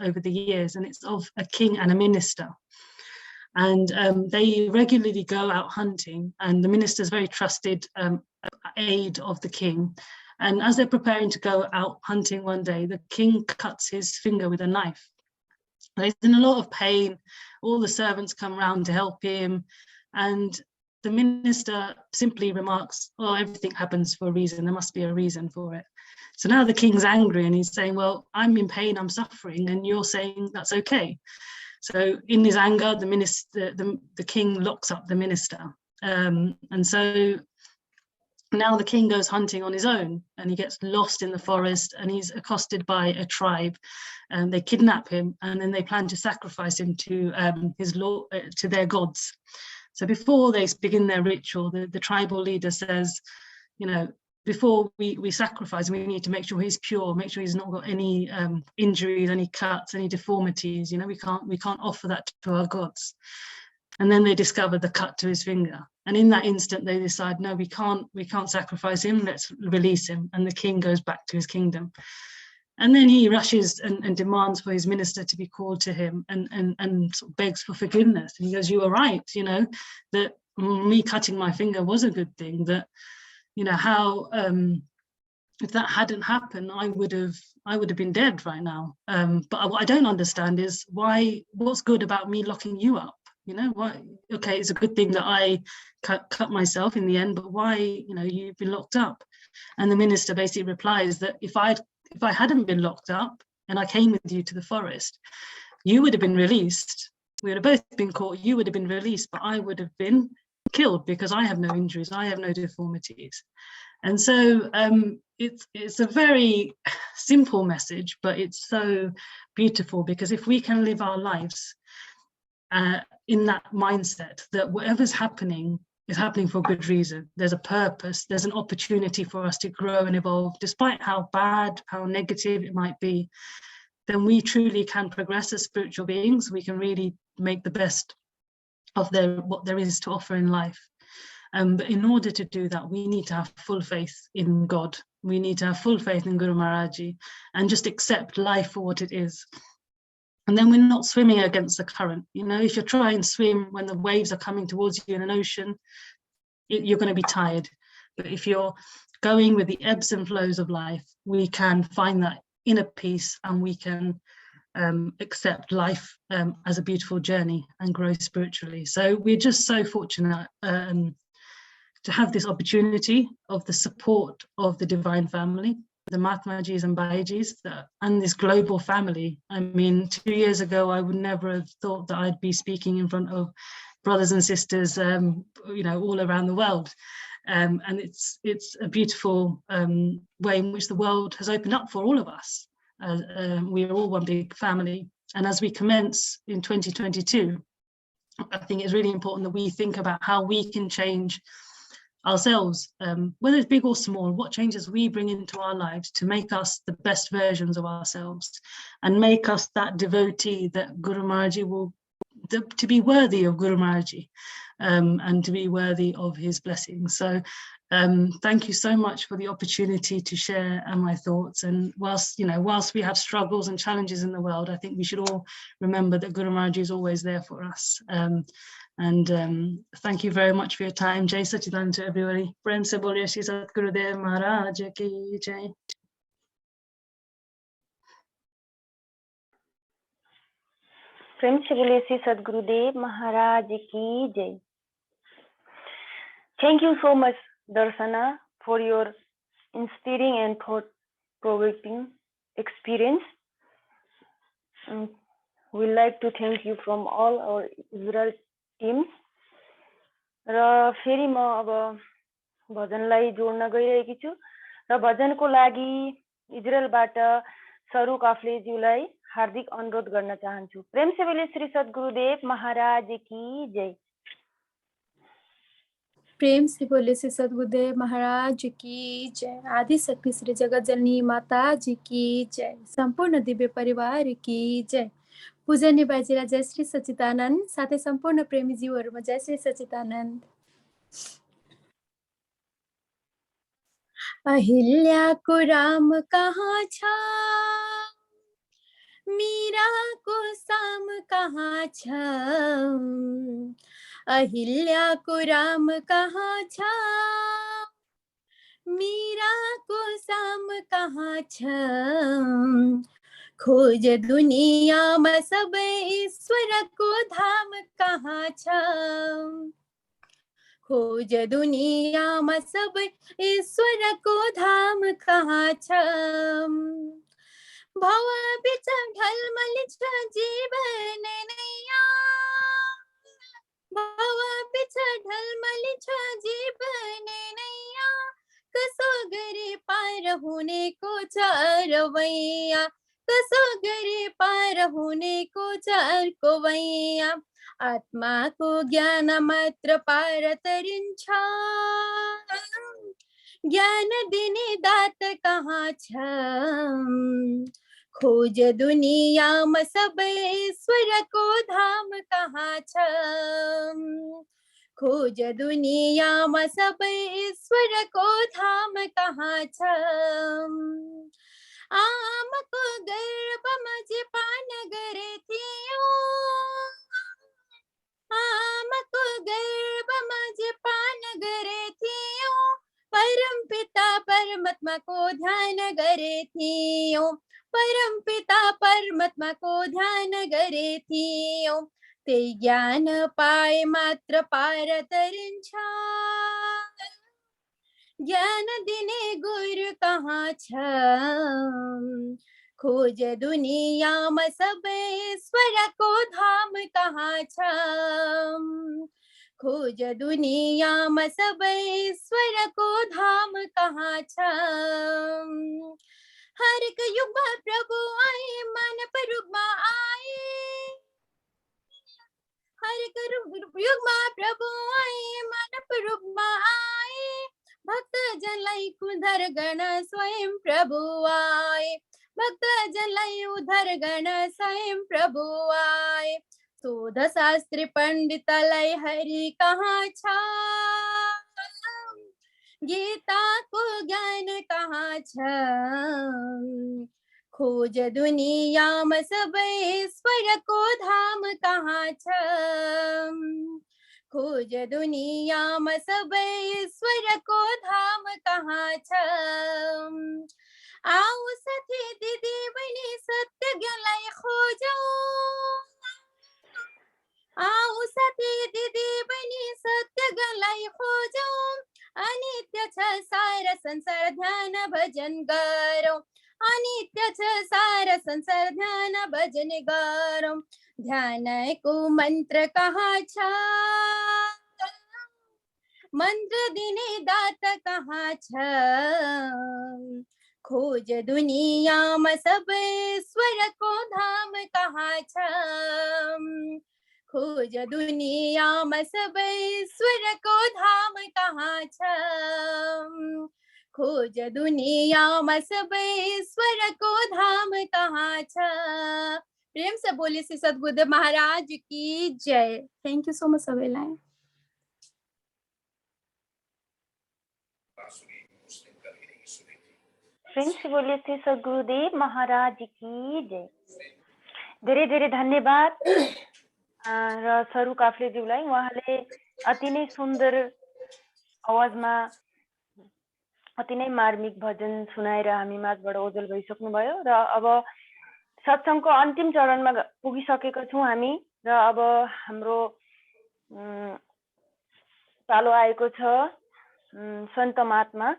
over the years, and it's of a king and a minister. And they regularly go out hunting, and the minister is very trusted aide of the king. And as they're preparing to go out hunting one day, the king cuts his finger with a knife. He's in a lot of pain. All the servants come round to help him, and the minister simply remarks, "Oh, everything happens for a reason. There must be a reason for it." So now the king's angry, and he's saying, "Well, I'm in pain, I'm suffering, and you're saying that's okay." So in his anger, the king locks up the minister, and so now the king goes hunting on his own, and he gets lost in the forest, and he's accosted by a tribe, and they kidnap him, and then they plan to sacrifice him to to their gods. So before they begin their ritual, the tribal leader says, before we sacrifice, we need to make sure he's pure, make sure he's not got any injuries, any cuts, any deformities. We can't offer that to our gods. And then they discover the cut to his finger. And in that instant, they decide, no, we can't sacrifice him, let's release him. And the king goes back to his kingdom. And then he rushes and demands for his minister to be called to him and sort of begs for forgiveness. And he goes, you were right, that me cutting my finger was a good thing, that, how, if that hadn't happened, I would have been dead right now. But what I don't understand is what's good about me locking you up? Why? Okay, it's a good thing that I cut myself in the end, but why, you've been locked up? And the minister basically replies that if I hadn't been locked up and I came with you to the forest, you would have been released. We would have both been caught, you would have been released, but I would have been killed because I have no injuries, I have no deformities. And so it's a very simple message, but it's so beautiful, because if we can live our lives in that mindset that whatever's happening is happening for a good reason, there's a purpose, there's an opportunity for us to grow and evolve, despite how bad, how negative it might be, then we truly can progress as spiritual beings. We can really make the best of what there is to offer in life. But in order to do that, we need to have full faith in God. We need to have full faith in Guru Maharaji and just accept life for what it is. And then we're not swimming against the current. If you try and swim when the waves are coming towards you in an ocean, you're going to be tired. But if you're going with the ebbs and flows of life, we can find that inner peace, and we can accept life as a beautiful journey and grow spiritually. So we're just so fortunate to have this opportunity of the support of the Divine Family, the Mahatmajis and Bhajis, and this global family. I mean, 2 years ago, I would never have thought that I'd be speaking in front of brothers and sisters, you know, all around the world. And it's a beautiful way in which the world has opened up for all of us. We are all one big family. And as we commence in 2022, I think it's really important that we think about how we can change ourselves, whether it's big or small, what changes we bring into our lives to make us the best versions of ourselves and make us that devotee that Guru Maharaji will, to be worthy of Guru Maharaji and to be worthy of his blessings. So thank you so much for the opportunity to share my thoughts. And whilst we have struggles and challenges in the world, I think we should all remember that Guru Maharaji is always there for us. And thank you very much for your time. Jai Sachidanand to everybody. Prem se boliye Shri Satgurudev Maharaj ki jai. Prem se boliye Shri Satgurudev Maharaj ki jai. Thank you so much, Darshana, for your inspiring and thought-provoking experience. We'd like to thank you from all our Israel teams. र फेरि म अब भजनलाई जोड्न गइरहेकी छु र भजनको लागि इजरायलबाट सरू काफ्लेज्यूलाई हार्दिक अनुरोध गर्न चाहन्छु। प्रेम से बोले श्री सद्गुरुदेव महाराज की जय। प्रेम से बोले श्री सद्गुरुदेव महाराज की जय। आदि शक्ति श्री जगत जननी माता जी की जय। संपूर्ण दिव्य परिवार की जय। पूजनीय बाजेलाई जय श्री सच्चिदानन्द, साथै सम्पूर्ण प्रेमी जीवहरुमा जय श्री सच्चिदानन्द। अहिल्याको राम कहाँ छ, मीराको साम कहाँ छ, अहिल्याको राम कहाँ छ, मीराको साम कहाँ छ, खोज दुनियामा सबै ईश्वरको धाम कहाँ छ, खोज दुनियामा सबै ईश्वरको धाम कहाँ छ, भव बिच ढलमलिन्छ जीवन नैया, भव बिच ढलमलिन्छ जीवन नैया, कसो गरी पार हुनेको छ रवैया, कसो गरी पार हुनेको छ अर्को वैया, आत्माको ज्ञान मात्र पार तरिन्छ, ज्ञान दिने दात कहाँ छ, खोज दुनियामा सबै ईश्वरको धाम कहाँ छ, खोज दुनियामा सबै ईश्वरको धाम कहाँ छ, आमाको गर्भमा जे पान गरे थियो, आमाको गर्भमा जे पान गरे थियो, परम पिता परमात्माको ध्यान गरे थियो, परम पिता परमात्माको ध्यान गरे थियो, त्यही ज्ञान पाए मात्र पार तरिन्छ, ज्ञान दिने गुरु कहाँ छ, खोज दुनियामा सबै ईश्वरको धाम कहाँ छ, खोज दुनियामा सबै ईश्वरको धाम कहाँ छ, हरेक युगमा प्रभु आए मानव रूपमा आए, हरेक युगमा प्रभु आए मानव रूपमा आए, भक्तजनलाई उद्धार गर्न स्वयं प्रभु आए, भक्तजनलाई उद्धार गर्न स्वयं प्रभु आए, शोध शास्त्री पण्डितलाई हरि कहाँ छ, गीताको ज्ञान कहाँ छ, खोज दुनियामा सबै ईश्वरको धाम कहाँ छ, खोज दुनियामा सबै ईश्वरको धाम कहाँ छ, आओ साथी दिदी छ सारा संसार ध्यान भजन गरौँ अनित्य छ सारा संसार ध्यान भजन गरौँ ध्यानको मन्त्र कहाँ छ मन्त्र दिने दाता कहाँ छ खोज दुनियामा सबै ईश्वरको धाम कहाँ छ खोज दुनियामा सबै ईश्वरको धाम कहाँ छ खोज दुनियामा सबै ईश्वरको धाम कहाँ छ प्रेम से बोलिए श्री सद्गुरुदेव महाराज की जय थैंक यू सो मच सबैलाई प्रेम से बोलिए श्री सद्गुरुदेव महाराज की जय धेरै धेरै धन्यवाद र सरू काफ्लेज्यूलाई उहाँले अति नै सुन्दर आवाजमा अति नै मार्मिक भजन सुनाएर हामी माझबाट ओझल भइसक्नु भयो र अब सत्सङ्गको अन्तिम चरणमा पुगिसकेका छौँ हामी र अब हाम्रो पालो आएको छ सन्त महात्मा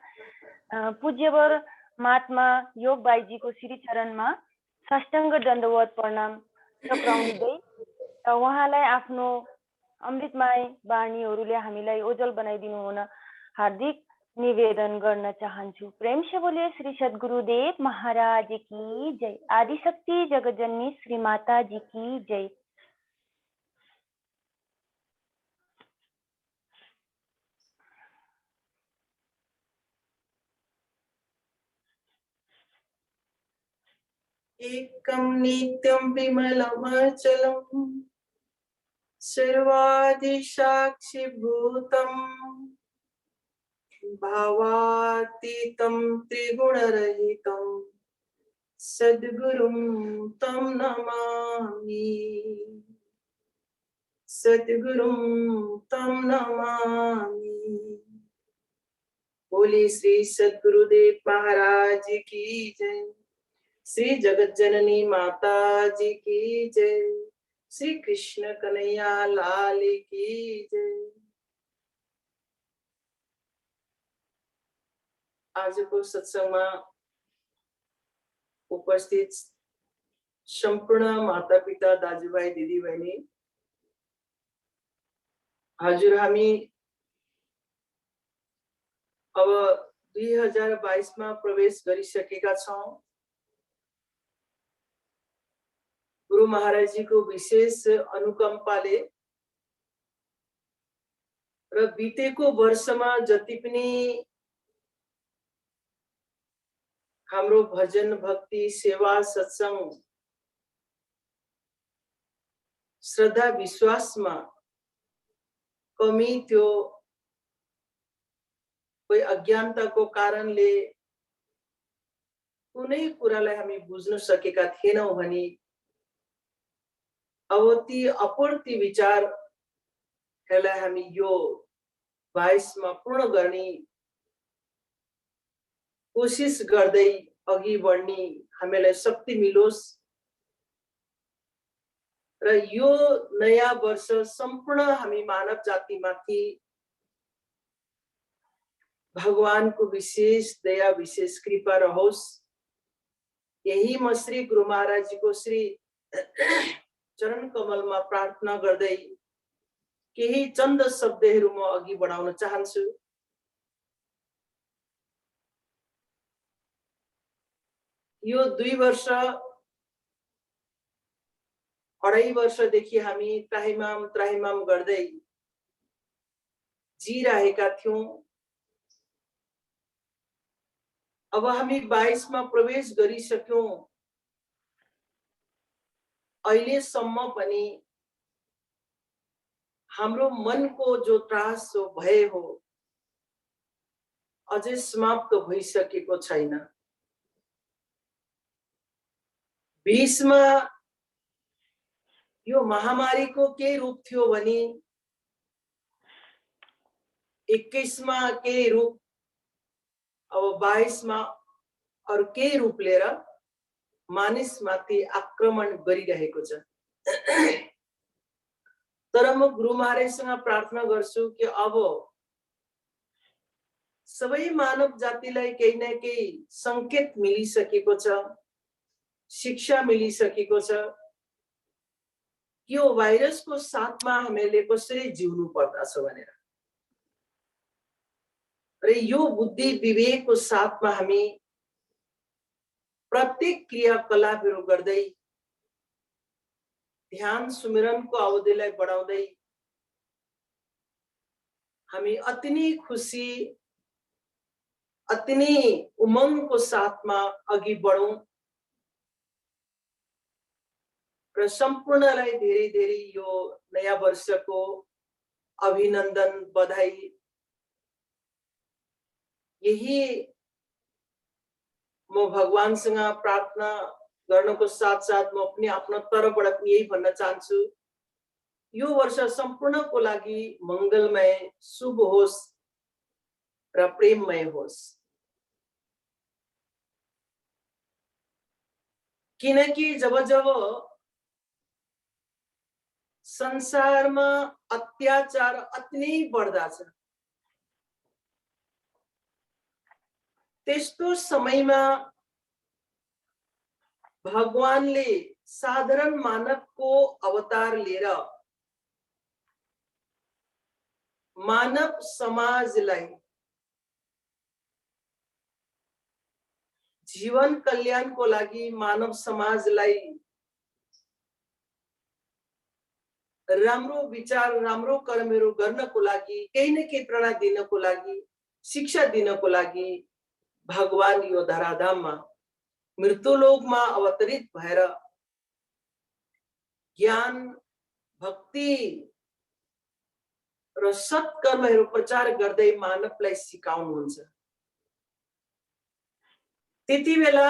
पूज्यवर महात्मा योग बाईजीको श्री चरणमा साष्टाङ्ग दण्डवत प्रणाम टक्राउँदै उहाँलाई आफ्नो अमृतमय वाणीहरूले हामीलाई ओझल बनाइदिनु हुन हार्दिक निवेदन गर्न चाहन्छु प्रेम से बोलिए श्री सद्गुरुदेव महाराज की जय आदिशक्ति जगजननी श्री माता जी की जय एकं नित्यं विमलमचलं सर्वादिसाक्षिभूतं भावातीतं त्रिगुणरहितं सद्गुरुं तं नमामि सद्गुरुं तं नमामि बोले श्री सद्गुरुदेव महाराज की जय श्री जगत जननी माता जी की जय श्री कृष्ण कन्हैया लाल की जय आजको सत्संगमा उपस्थित सम्पूर्ण माता पिता दाजुभाइ दिदीबहिनी हजुर हामी अब 2022 मा प्रवेश गरिसकेका छौं गुरु महाराज जी को विशेष अनुकंपाले र बितेको वर्षमा जति पनि हाम्रो भजन भक्ति सेवा सत्संग श्रद्धा विश्वासमा कमी थियो कोही अज्ञानताको कारणले कुनै कुरालाई हामी बुझ्न सकेका थिएनौं भने अब ती अपूर्ति विचारहरूलाई हामी यो 22 मा पूर्ण गर्ने कोशिश गर्दै अघि बढ्ने हामीलाई शक्ति मिलोस् र यो नयाँ वर्ष सम्पूर्ण हामी मानव जातिमाथि भगवानको विशेष दया विशेष कृपा रहोस् यही म श्री गुरु महाराज जी को श्री चरण कमलमा प्रार्थना गर्दै केही चन्द शब्दहरू म अघि बढाउन चाहन्छु यो 2 वर्ष 2.5 वर्षदेखि हामी त्राहिमाम गर्दै जिरहेका थियौं अब हामी 22 मा प्रवेश गरिसक्यौं अहिलेसम्म पनि हाम्रो मनको जो त्रास हो भय हो अझै समाप्त भइसकेको छैन 20 मा यो महामारीको के रूप थियो भने 21 मा के रूप अब 22 मा अरु के रूप लिएर मानिसमाथि आक्रमण गरिरहेको छ तर म गुरु महाराजसँग प्रार्थना गर्छु कि अब सबै मानव जातिलाई केही न केही संकेत मिलिसकेको छ, शिक्षा मिलिसकेको छ यो भाइरसको साथमा हामीले कसरी जिउनु पर्दछ भनेर। र यो बुद्धि विवेकको साथमा हामी प्रत्येक क्रियाकलापहरू गर्दै ध्यान सुमिरनको अवधिलाई बढाउँदै हामी अति नै खुसी, अति नै उमङ्गको साथमा अघि बढौं र सम्पूर्णलाई धेरै धेरै यो नयाँ वर्षको अभिनन्दन, बधाई। यही म भगवानसँग प्रार्थना गर्नको साथ साथ म पनि आफ्नो तर्फबाट पनि यही भन्न चाहन्छु, यो वर्ष सम्पूर्णको लागि मंगलमय, शुभ होस् र प्रेममय होस्। किनकि जब जब संसारमा अत्याचार अति नै बढ्दा छ, त्यस्तो समयमा भगवानले साधारण मानवको अवतार लिएर मानव समाजलाई जीवन कल्याणको लागि, मानव समाजलाई राम्रो विचार, राम्रो कर्महरू गर्नको लागि, केही न केही प्रेरणा दिनको लागि, शिक्षा दिनको लागि भगवान यो धराधाममा मृत्युलोकमा अवतरित भएर ज्ञान, भक्ति र सत्कर्महरू प्रचार गर्दै मानवलाई सिकाउनुहुन्छ। त्यति बेला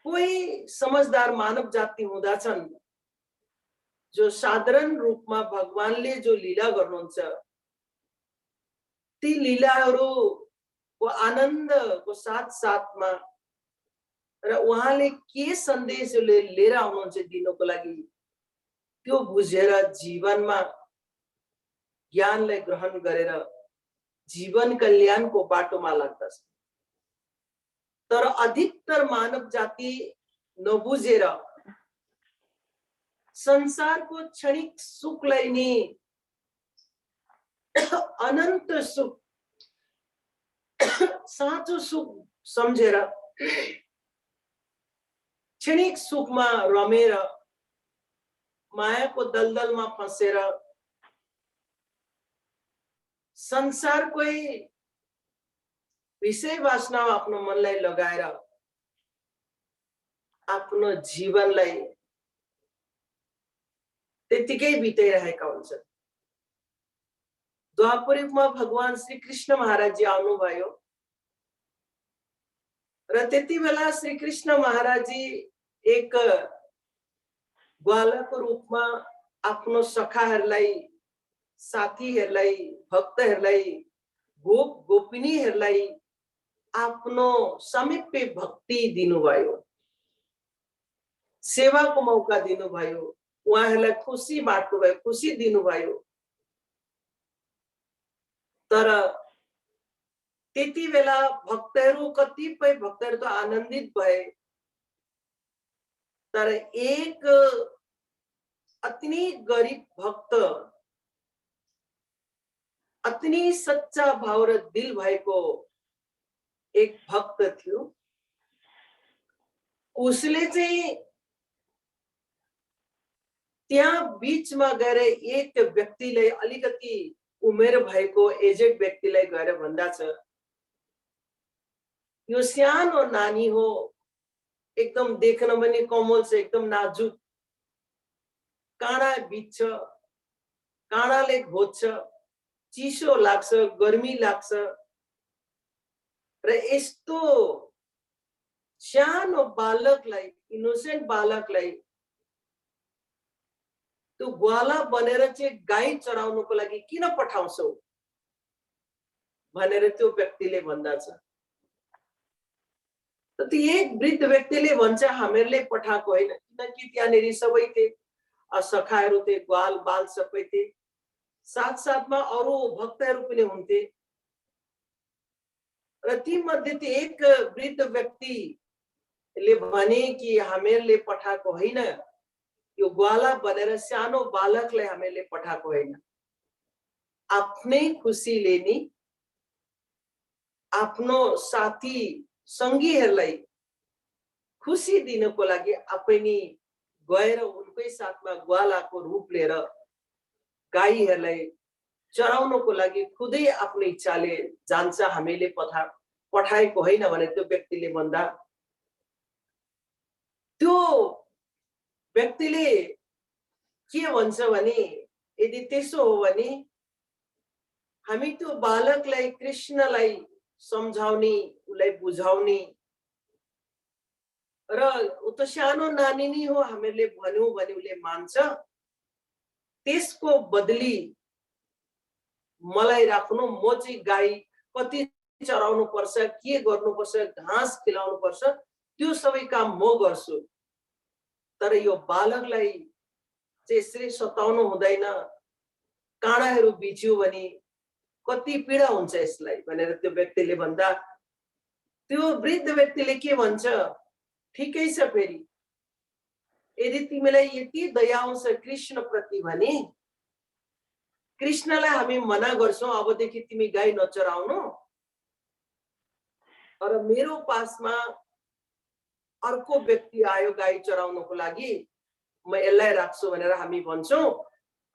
कोही समझदार मानव जाति हुँदा छन् जो साधारण रूपमा भगवानले जो लीला गर्नुहुन्छ ती लीलाहरूको आनन्दको साथ साथमा र उहाँले के सन्देश लिएर आउनुहुन्छ दिनको लागि त्यो बुझेर जीवनमा ज्ञानलाई ग्रहण गरेर जीवन कल्याणको बाटोमा लाग्दछ। तर अधिकतर मानव जाति नबुझेर संसारको क्षणिक सुखलाई नि अनन्त सुख, साँचो सुख सम्झेर क्षणिक सुखमा रमेर मायाको दलदलमा फसेर संसारकै विषय वासनामा आफ्नो मनलाई लगाएर आफ्नो जीवनलाई त्यतिकै बिताइरहेका हुन्छन्। द्वापरयुगमा भगवान श्री कृष्ण महाराज जी आउनुभयो र त्यति बेला श्री कृष्ण महाराज जी एक ग्वालाको रूपमा आफ्नो सखाहरूलाई, साथीहरूलाई, भक्तहरूलाई, गोप गोपिनीहरूलाई आफ्नो समीप्य भक्ति दिनुभयो, सेवाको मौका दिनुभयो, उहाँहरूलाई खुसी बाँड्नुभयो, खुसी दिनुभयो। तर त्यति बेला भक्तहरू, कतिपय भक्तहरू त आनन्दित भए, तर एक अति नै गरिब भक्त, अति नै सच्चा भाव र दिल भएको एक भक्त थियो। उसले चाहिँ त्यहाँ बीचमा गएर एक व्यक्तिलाई, अलिकति उमेर भएको एजेड व्यक्तिलाई गएर भन्दछ, यो सानो नानी हो, एकदम देख्न पनि कोमल छ, एकदम नाजुक, काँडा बित्छ, काँडाले घोच्छ, चिसो लाग्छ, गर्मी लाग्छ र यस्तो सानो बालकलाई, इनोसेन्ट बालकलाई त्यो ग्वाला बनेर चाहिँ गाई चराउनको लागि किन पठाउँछौ भनेर त्यो व्यक्तिले भन्दछ। त एक वृद्ध व्यक्तिले भन्छ, हामीहरूले पठाएको होइन, किनकि त्यहाँनिर सबै थिए, सखाहरू थिए, ग्वाल बाल सबै थिए, साथसाथमा अरू भक्तहरू पनि हुन्थे र ती मध्ये एक वृद्ध व्यक्तिले भने कि हामीहरूले पठाएको होइन, यो ग्वाला बनेर सानो बालकलाई हामीहरूले पठाएको होइन, आफ्नै खुसीले नि आफ्नो साथी सङ्गीहरूलाई खुसी दिनको लागि आफै नि गएर उनकै साथमा ग्वालाको रूप लिएर गाईहरूलाई चराउनको लागि खुदै आफ्नो इच्छाले जान्छ, हामीले पठाएको होइन भने त्यो व्यक्तिले भन्दा त्यो व्यक्तिले के भन्छ भने यदि त्यसो हो भने हामी त्यो बालकलाई कृष्णलाई सम्झाउने, उसलाई बुझाउने र उ त सानो नानी नै हो, हामीले भन्यौं भने उसले मान्छ, त्यसको बदली मलाई राख्नु, म चाहिँ गाई कति चराउनु पर्छ, के गर्नु पर्छ, घाँस खिलाउनु पर्छ, त्यो सबै काम म गर्छु, तर यो बालकलाई चाहिँ यसरी सताउनु हुँदैन, काँडाहरू बिच्यो भने कति पीडा हुन्छ यसलाई भनेर त्यो व्यक्तिले भन्दा त्यो वृद्ध व्यक्तिले के भन्छ, ठिकै छ, फेरि यदि तिमीलाई यति दया आउँछ कृष्ण प्रति भने कृष्णलाई हामी मना गर्छौं, अबदेखि तिमी गाई नचराउनु, र मेरो पासमा अर्को व्यक्ति आयो गाई चराउनको लागि, म यसलाई राख्छु भनेर हामी भन्छौं,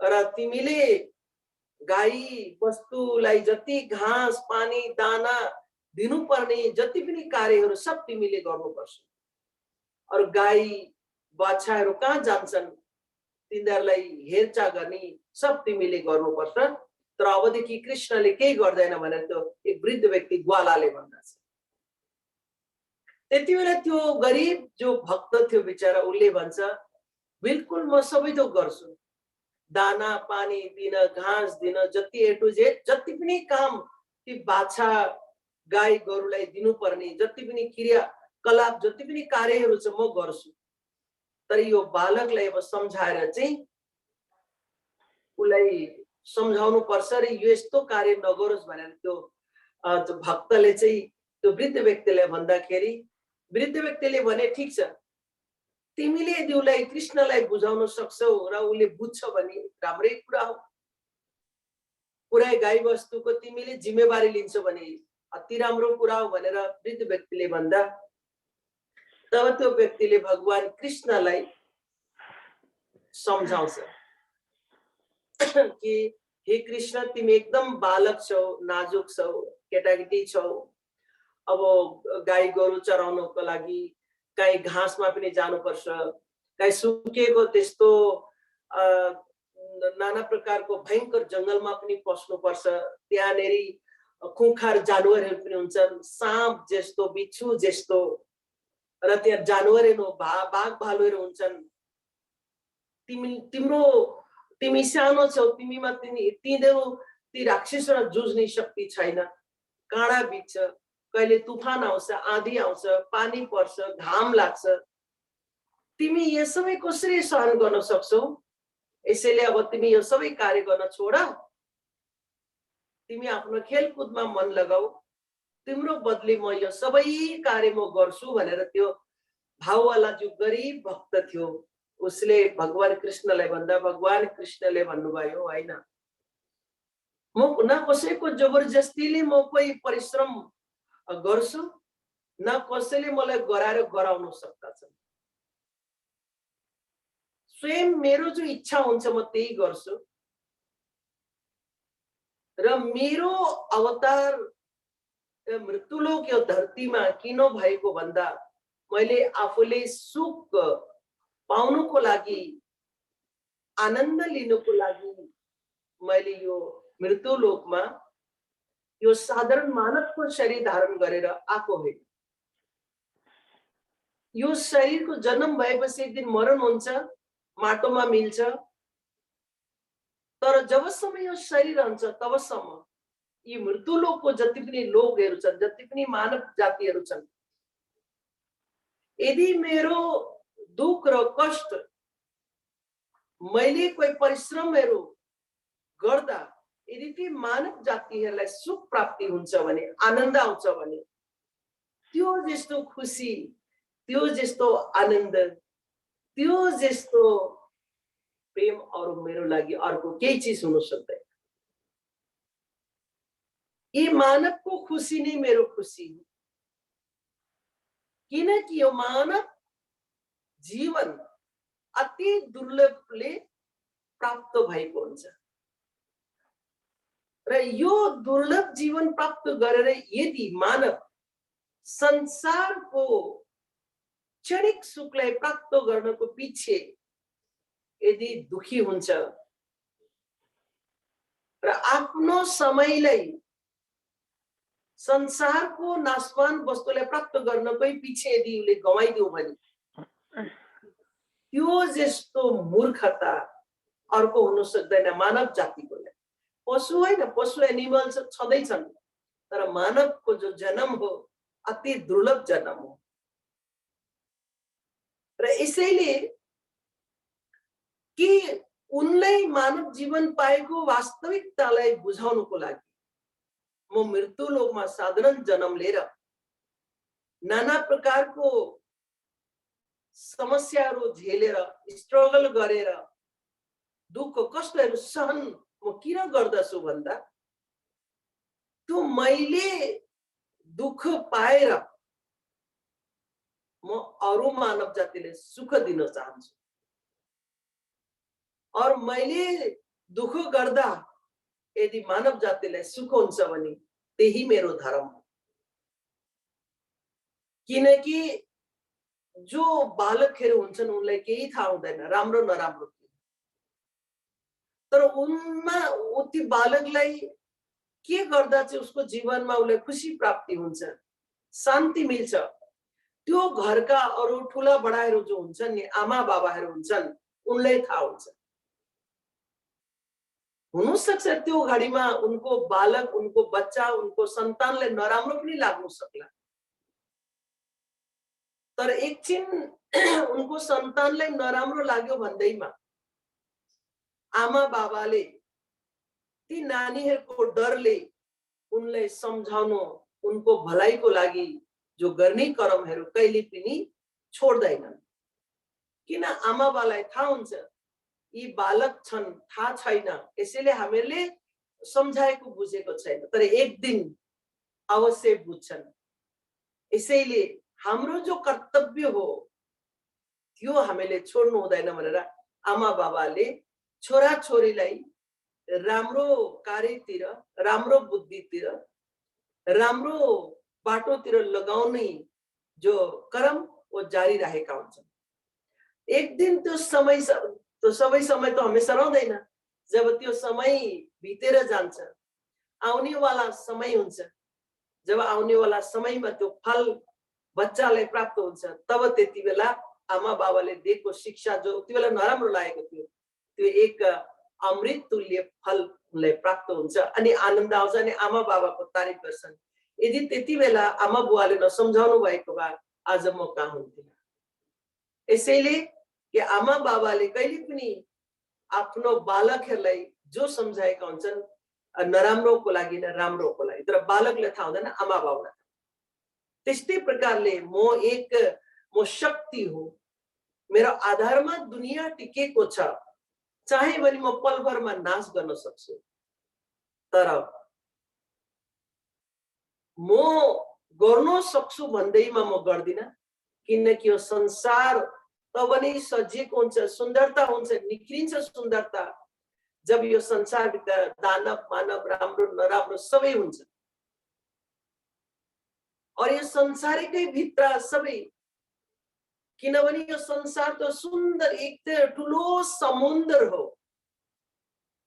र तिमीले गाई वस्तुलाई जति घाँस पानी दाना दिनुपर्ने जति पनि कार्यहरू सब तिमीले गर्नुपर्छ, अरु गाई बाछाहरू कहाँ जान्छन्, तिनीहरूलाई हेरचाह गर्ने सब तिमीले गर्नुपर्छ, तर अबदेखि कृष्णले केही गर्दैन भनेर त्यो एक वृद्ध व्यक्ति ग्वालाले भन्दछ। त्यति बेला त्यो गरिब जो भक्त थियो बिचारा, उसले भन्छ बिल्कुल म सबै थोक गर्छु, दाना पानी दिन, घाँस दिन, जति ए टु जेड जति पनि काम ती बाछा गाई गोरुलाई दिनुपर्ने जति पनि क्रियाकलाप जति पनि कार्यहरू छ म गर्छु, तर यो बालकलाई अब सम्झाएर चाहिँ उसलाई सम्झाउनु पर्छ र यो यस्तो कार्य नगरोस् भनेर त्यो भक्तले चाहिँ त्यो वृद्ध व्यक्तिले भन्दाखेरि वृद्ध व्यक्तिले भने ठिक छ, तिमीले यदि उसलाई कृष्णलाई बुझाउन सक्छौ र उसले बुझ्छ भने राम्रै कुरा हो, पुरै गाई वस्तुको तिमीले जिम्मेवारी लिन्छौ भने अति राम्रो कुरा हो भनेर वृद्ध व्यक्तिले भन्दा तब त्यो व्यक्तिले भगवान कृष्णलाई सम्झाउँछ कि हे कृष्ण, तिमी एकदम बालक छौ, नाजुक छौ, केटाकेटी छौ, अब गाई गोरु चराउनको लागि कहीँ घाँसमा पनि जानुपर्छ, कहीँ सुकेको त्यस्तो नाना प्रकारको भयंकर जंगलमा पनि पस्नुपर्छ, त्यहाँनेरि खुंखार जानवरहरू पनि हुन्छन्, साँप जस्तो बिच्छू जस्तो, र त्यहाँ जानवरहरू बाघ भालुहरू हुन्छन्, तिमी सानो छौ, तिमीमा तिनीहरू ती राक्षससँग जुझ्ने शक्ति छैन, काँडा बिच्छ, कहिले तुफान आउँछ, आँधी आउँछ, पानी पर्छ, घाम लाग्छ, तिमी यो सबै कसरी सहन गर्न सक्छौ, यसैले अब तिमी यो सबै कार्य गर्न छोड, तिमी आफ्नो खेलकुदमा मन लगाऊ, तिम्रो बदली म यो सबै कार्य म गर्छु भनेर त्यो भाववाला जो गरिब भक्त थियो उसले भगवान कृष्णलाई भन्दा भगवान कृष्णले भन्नुभयो होइन, म न कसैको जबरजस्तीले म कोही परिश्रम गर्छु, न कसैले मलाई गराउन सक्दछ, स्वयं मेरो जो इच्छा हुन्छ म त्यही गर्छु, र मेरो अवतार मृत्युलोक यो धरतीमा किन भएको भन्दा मैले आफूले सुख पाउनुको लागि, आनन्द लिनुको लागि मैले यो मृत्युलोकमा यो साधारण मानवको शरीर धारण गरेर आएको होइन। यो शरीरको जन्म भएपछि एक दिन मरण हुन्छ, माटोमा मिल्छ, तर जबसम्म यो शरीर रहन्छ तबसम्म यी मृत्युलोकको जति पनि लोकहरू छन्, जति पनि मानव जातिहरू छन्, यदि मेरो दुःख र कष्ट मैले कोही परिश्रमहरू गर्दा यदि ती मानव जातिहरूलाई सुख प्राप्ति हुन्छ भने, आनन्द आउँछ भने, त्यो जस्तो खुसी, त्यो जस्तो आनन्द, त्यो जस्तो प्रेम अरु मेरो लागि अर्को केही चिज हुन सक्दैन। यी मानवको खुसी नै मेरो खुसी हो, किनकि यो मानव जीवन अति दुर्लभले प्राप्त भएको हुन्छ र यो दुर्लभ जीवन प्राप्त गरेर यदि मानव संसारको क्षणिक सुखलाई प्राप्त गर्नको पछि यदि दुखी हुन्छ र आफ्नो समयलाई संसारको नाशवान वस्तुलाई प्राप्त गर्नकै पछि यदि उसले गवाइदियो भने त्यो जस्तो मूर्खता अर्को हुन सक्दैन मानव जातिको लागि। पशु होइन, पशु एनिमल छँदैछन्, तर मानवको जो जन्म हो अति दुर्लभ जन्म हो र यसैले कि उनलाई मानव जीवन पाएको वास्तविकतालाई बुझाउनको लागि म मृत्यु लोकमा साधारण जन्म लिएर नाना प्रकारको समस्याहरू झेलेर स्ट्रगल गरेर दुःख कष्टहरू सहन म किन गर्दछु भन्दा त्यो मैले दुःख पाएर म अरू मानव जातिले सुख दिन चाहन्छु और मैले दुःख गर्दा यदि मानव जातिलाई सुख हुन्छ भने त्यही मेरो धर्म हो। किनकि जो बालकहरू हुन्छन् उनलाई केही थाहा हुँदैन राम्रो नराम्रो, तर उनमा उति बालकलाई के गर्दा चाहिँ उसको जीवनमा उसलाई खुसी प्राप्ति हुन्छ, शान्ति मिल्छ, त्यो घरका अरू ठुला बडाहरू जो हुन्छन् नि, आमा बाबाहरू हुन्छन्, उनलाई थाहा हुन्छ। हुन सक्छ त्यो घडीमा उनको बालक, उनको बच्चा, उनको सन्तानलाई नराम्रो पनि लाग्न सक्ला, तर एकछिन उनको सन्तानलाई नराम्रो लाग्यो भन्दैमा आमा बाबाले ती नानीहरूको डरले उनलाई सम्झाउनु, उनको भलाइको लागि जो गर्ने कर्महरू कहिले पनि छोड्दैनन्। किन आमा बाबालाई थाहा हुन्छ यी बालक छन्, थाहा छैन, यसैले हामीले सम्झाएको बुझेको छैन, तर एक दिन अवश्य बुझ्छन्। यसैले हाम्रो जो कर्तव्य हो त्यो हामीले छोड्नु हुँदैन भनेर आमा बाबाले छोरा छोरीलाई राम्रो कार्यतिर, राम्रो बुद्धितिर, राम्रो बाटोतिर लगाउने जो कर्म वो जारी राखेका हुन्छन्। एक दिन त्यो समय तो सबै समय तो हमेशा रहँदैन, जब त्यो समय बितेर जान्छ, आउने वाला समय हुन्छ, जब आउने वाला समयमा त्यो फल बच्चालाई प्राप्त हुन्छ, तब त्यति बेला आमा बाबाले दिएको शिक्षा जो त्यो बेला नराम्रो लागेको थियो त्यो एक अमृत तुल्य फल उनलाई प्राप्त हुन्छ अनि आनन्द आउँछ अनि आमा बाबाको तारिफ गर्छन्। यदि त्यति बेला आमा बुवाले नसम्झाउनु भएको भए आज म कहाँ हुन्थेँ। यसैले कि आमा बाबाले कहिले पनि आफ्नो बालकहरूलाई जो सम्झाएका हुन्छन् नराम्रोको लागि न राम्रोको लागि, तर बालकले थाहा हुँदैन, आमा बाबालाई। त्यस्तै प्रकारले म शक्ति हो, मेरो आधारमा दुनियाँ टिकेको छ, चाहे भने म पलभरमा नाश गर्न सक्छु, तर म गर्न सक्छु भन्दैमा म गर्दिन, किनकि यो संसार तब नै सजिएको हुन्छ, सुन्दरता हुन्छ, निखरिन्छ सुन्दरता जब यो संसारभित्र दानव मानव राम्रो नराम्रो सबै हुन्छ। और यो संसारकै भित्र सबै, किनभने यो संसार त सुन्दर एक ठुलो समुद्र हो,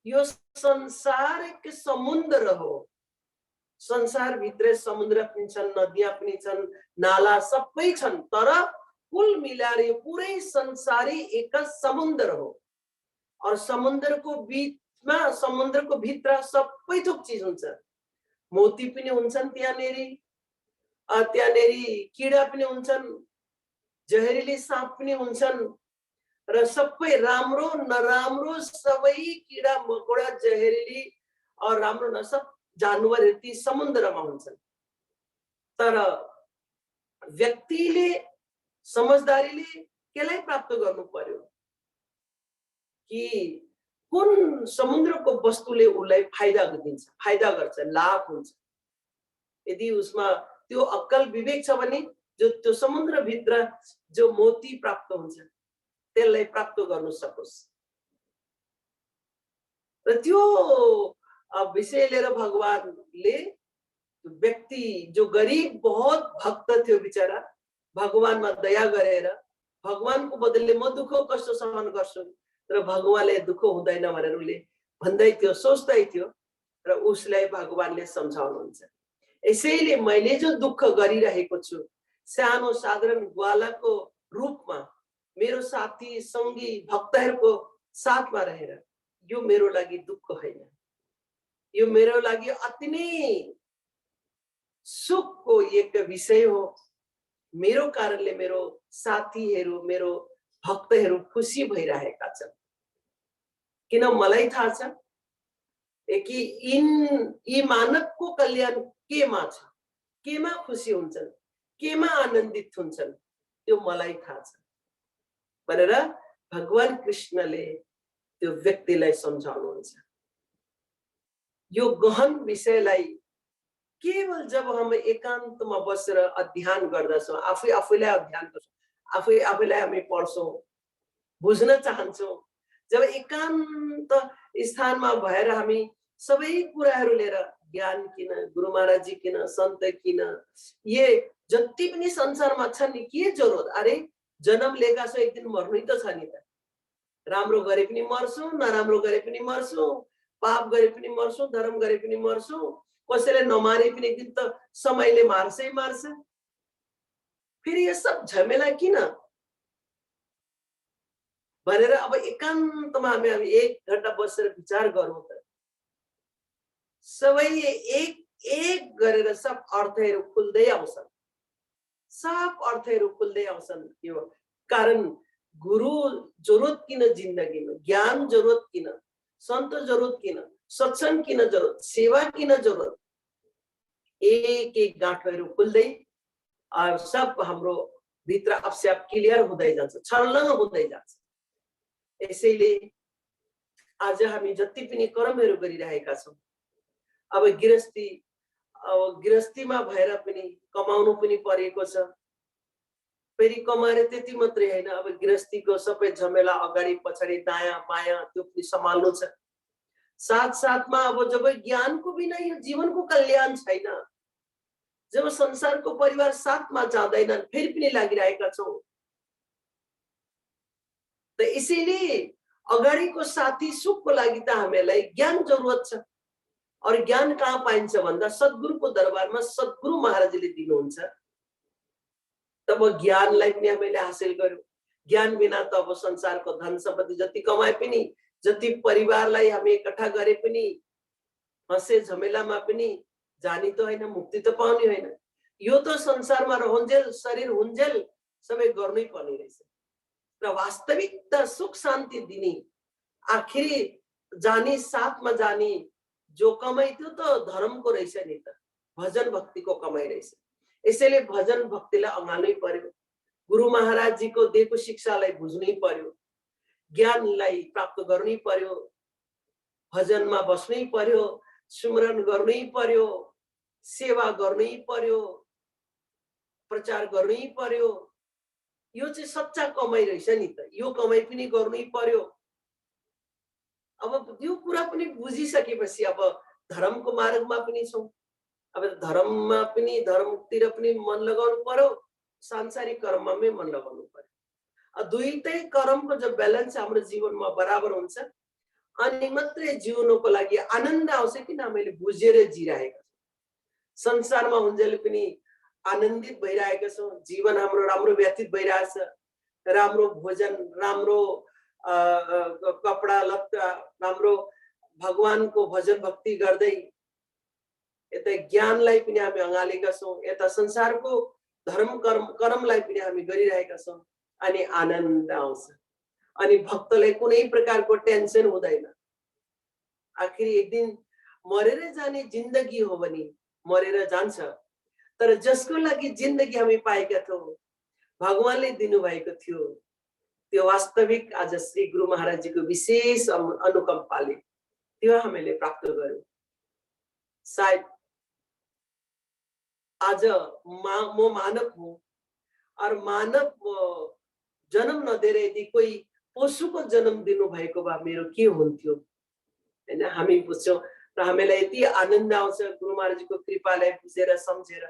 यो संसार एक समुद्र हो, संसार भित्र समुद्र पनि छन्, नदियाँ पनि छन्, नाला सबै छन्, तर कुल मिलाएर यो पुरै संसारै एक समुद्र हो। और समुद्रको बीचमा, समुद्रको भित्र सबै थोक चिज हुन्छ, मोती पनि हुन्छन् त्यहाँनेरि, त्यहाँनेरि किडा पनि हुन्छन्, जहरीले साँप पनि हुन्छन्, र सबै राम्रो नराम्रो सबै किरा मकोडा जहरीली और राम्रो नसब जानवरहरू ती समुद्रमा हुन्छन्। तर व्यक्तिले समझदारीले केलाई प्राप्त गर्नु पर्यो कि कुन समुद्रको वस्तुले उसलाई फाइदा दिन्छ, फाइदा गर्छ, लाभ हुन्छ। यदि उसमा त्यो अक्कल विवेक छ भने जो त्यो समुद्र भित्र जो मोती प्राप्त हुन्छ त्यसलाई प्राप्त गर्न सकोस्। र त्यो विषय लिएर भगवानले व्यक्ति जो गरीब बहुत भक्त थियो बेचारा, भगवानमा दया गरेर भगवानको बदलले म दुःख कष्ट सहन गर्छु र भगवानले दुःख हुँदैन भनेर उसले भन्दै थियो, सोच्दै थियो र उसलाई भगवानले सम्झाउनुहुन्छ। यसैले मैले जो दुःख गरिरहेको छु सानो साधारण ग्वालाको रूपमा मेरो साथी संगी भक्तहरूको साथमा रहेर यो मेरो लागि दुःख होइन, यो मेरो लागि अति नै सुखको एक विषय हो। मेरो कारणले मेरो साथीहरू मेरो भक्तहरू खुसी भइरहेका छन्। किन मलाई थाहा छ कि यी मानवको कल्याण केमा छ, केमा खुसी हुन्छन्, केमा आनन्दित हुन्छन् त्यो मलाई थाहा छ भनेर भगवान कृष्णले त्यो व्यक्तिलाई सम्झाउनुहुन्छ। यो गहन विषयलाई केवल जब हम एकान्तमा बसेर अध्ययन गर्दछौँ, आफैलाई अध्ययन गर्छौँ, आफैलाई हामी पढ्छौँ, बुझ्न चाहन्छौँ, जब एकान्त स्थानमा भएर हामी सबै कुराहरू लिएर ज्ञान किन, गुरु महाराज जी किन, सन्त किन, ये जति पनि संसारमा छ नि के जरुरत, अरे जन्म लिएका छौँ एक दिन मर्नै त छ नि त। राम्रो गरे पनि मर्छौँ, नराम्रो गरे पनि मर्छौँ, पाप गरे पनि मर्छौँ, धर्म गरे पनि मर्छौँ, कसैले नमारे पनि एक दिन त समयले मार्छै मार्छ। फेरि यो सब झमेला किन भनेर अब एकान्तमा हामी 1 घण्टा बसेर विचार गरौँ त सबै एक गरेर सब अर्थहरू खुल्दै आउँछन्, सब अर्थहरू खुल्दै आउँछन्। यो कारण गुरु जरुरत किन जिन्दगीमा, ज्ञान जरुरत किन, सन्त जरुरत किन, सत्संग किन जरुरत, सेवा किन जरुरत, एक गाँठहरू खुल्दै सब हाम्रो भित्र अपने आप क्लियर हुँदै जान्छ, छलङ्ग हुँदै जान्छ। यसैले आज हामी जति पनि कर्महरू गरिरहेका छौँ, अब गृहस्थीमा भएर पनि कमाउनु पनि परेको छ। फेरि कमाएर त्यति मात्रै होइन, अब गृहस्थीको सबै झमेला अगाडि पछाडि दायाँ बायाँ त्यो पनि सम्हाल्नु छ। साथसाथमा अब जब ज्ञानको बिना यो जीवनको कल्याण छैन, जब संसारको परिवार साथमा जाँदैनन्, फेरि पनि लागिरहेका छौँ। त यसैले अगाडिको साथी सुखको लागि त हामीलाई ज्ञान जरुरत छ। और ज्ञान कहाँ पाइन्छ भन्दा सद्गुरुको दरबारमा सद्गुरु महाराजले दिनुहुन्छ। तब ज्ञानलाई पनि हामीले हासिल गर्यौं। ज्ञान बिना त अब संसारको धन सम्पत्ति जति कमाए पनि, जति परिवारलाई हामी इकट्ठा गरे पनि, हँसे झमेलामा पनि जानी त होइन, मुक्ति त पाउने होइन। यो त संसारमा रहन्जेल शरीर हुन्जेल सबै गर्नै पर्ने रहेछ। र वास्तविकता सुख शान्ति दिने आखिरी जाने साथमा जाने जो कमाई त्यो त धर्मको रहेछ नि त, भजन भक्तिको कमाई रहेछ। यसैले भजन भक्तिलाई अँगाल्नै पर्यो, गुरु महाराज जीको दिएको शिक्षालाई बुझ्नै पर्यो, ज्ञानलाई प्राप्त गर्नै पर्यो, भजनमा बस्नै पर्यो, सुमरन गर्नै पर्यो, सेवा गर्नै पर्यो, प्रचार गर्नै पर्यो। यो चाहिँ सच्चा कमाई रहेछ नि त, यो कमाई पनि गर्नै पर्यो। अब यो कुरा पनि बुझिसकेपछि अब धर्मको मार्गमा पनि छौं। अब धर्ममा पनि धर्मतिर पनि मन लगाउनु पर्यो, सांसारिक कर्ममा पनि मन लगाउनु पर्यो। दुईटै कर्मको जो ब्यालेन्स हाम्रो जीवनमा बराबर हुन्छ अनि मात्रै जिउनको लागि आनन्द आउँछ। किन हामीले बुझेर जिरहेका छौं, संसारमा हुन्जेल पनि आनन्दित भइरहेका छौं, जीवन हाम्रो राम्रो व्यतीत भइरहेछ, राम्रो भोजन, राम्रो कपडा लत्ता, राम्रो भगवानको भजन भक्ति गर्दै यता ज्ञानलाई पनि हामी अँगालेका छौं, यता संसारको धर्म कर्मलाई पनि हामी गरिरहेका छौं अनि आनन्द आउँछ। अनि भक्तलाई कुनै प्रकारको टेन्सन हुँदैन। आखिर एक दिन मरेर जाने जिन्दगी हो भने मरेर जान्छ, तर जसको लागि जिन्दगी हामी पाएका थियौं, भगवानले दिनुभएको थियो, त्यो वास्तविक आज श्री गुरु महाराजजीको विशेष अनुकम्पाले त्यो हामीले प्राप्त गर्यौं। सायद आज म मानव हूं और मानव जन्म नदिएर यदि कोही पशुको जन्म दिनु भएको भए मेरो के हुन्थ्यो हैन। हामी बुझ्छौं र हामीलाई यति आनन्द आउँछ गुरु महाराजको कृपालाई बुझेर सम्झेर।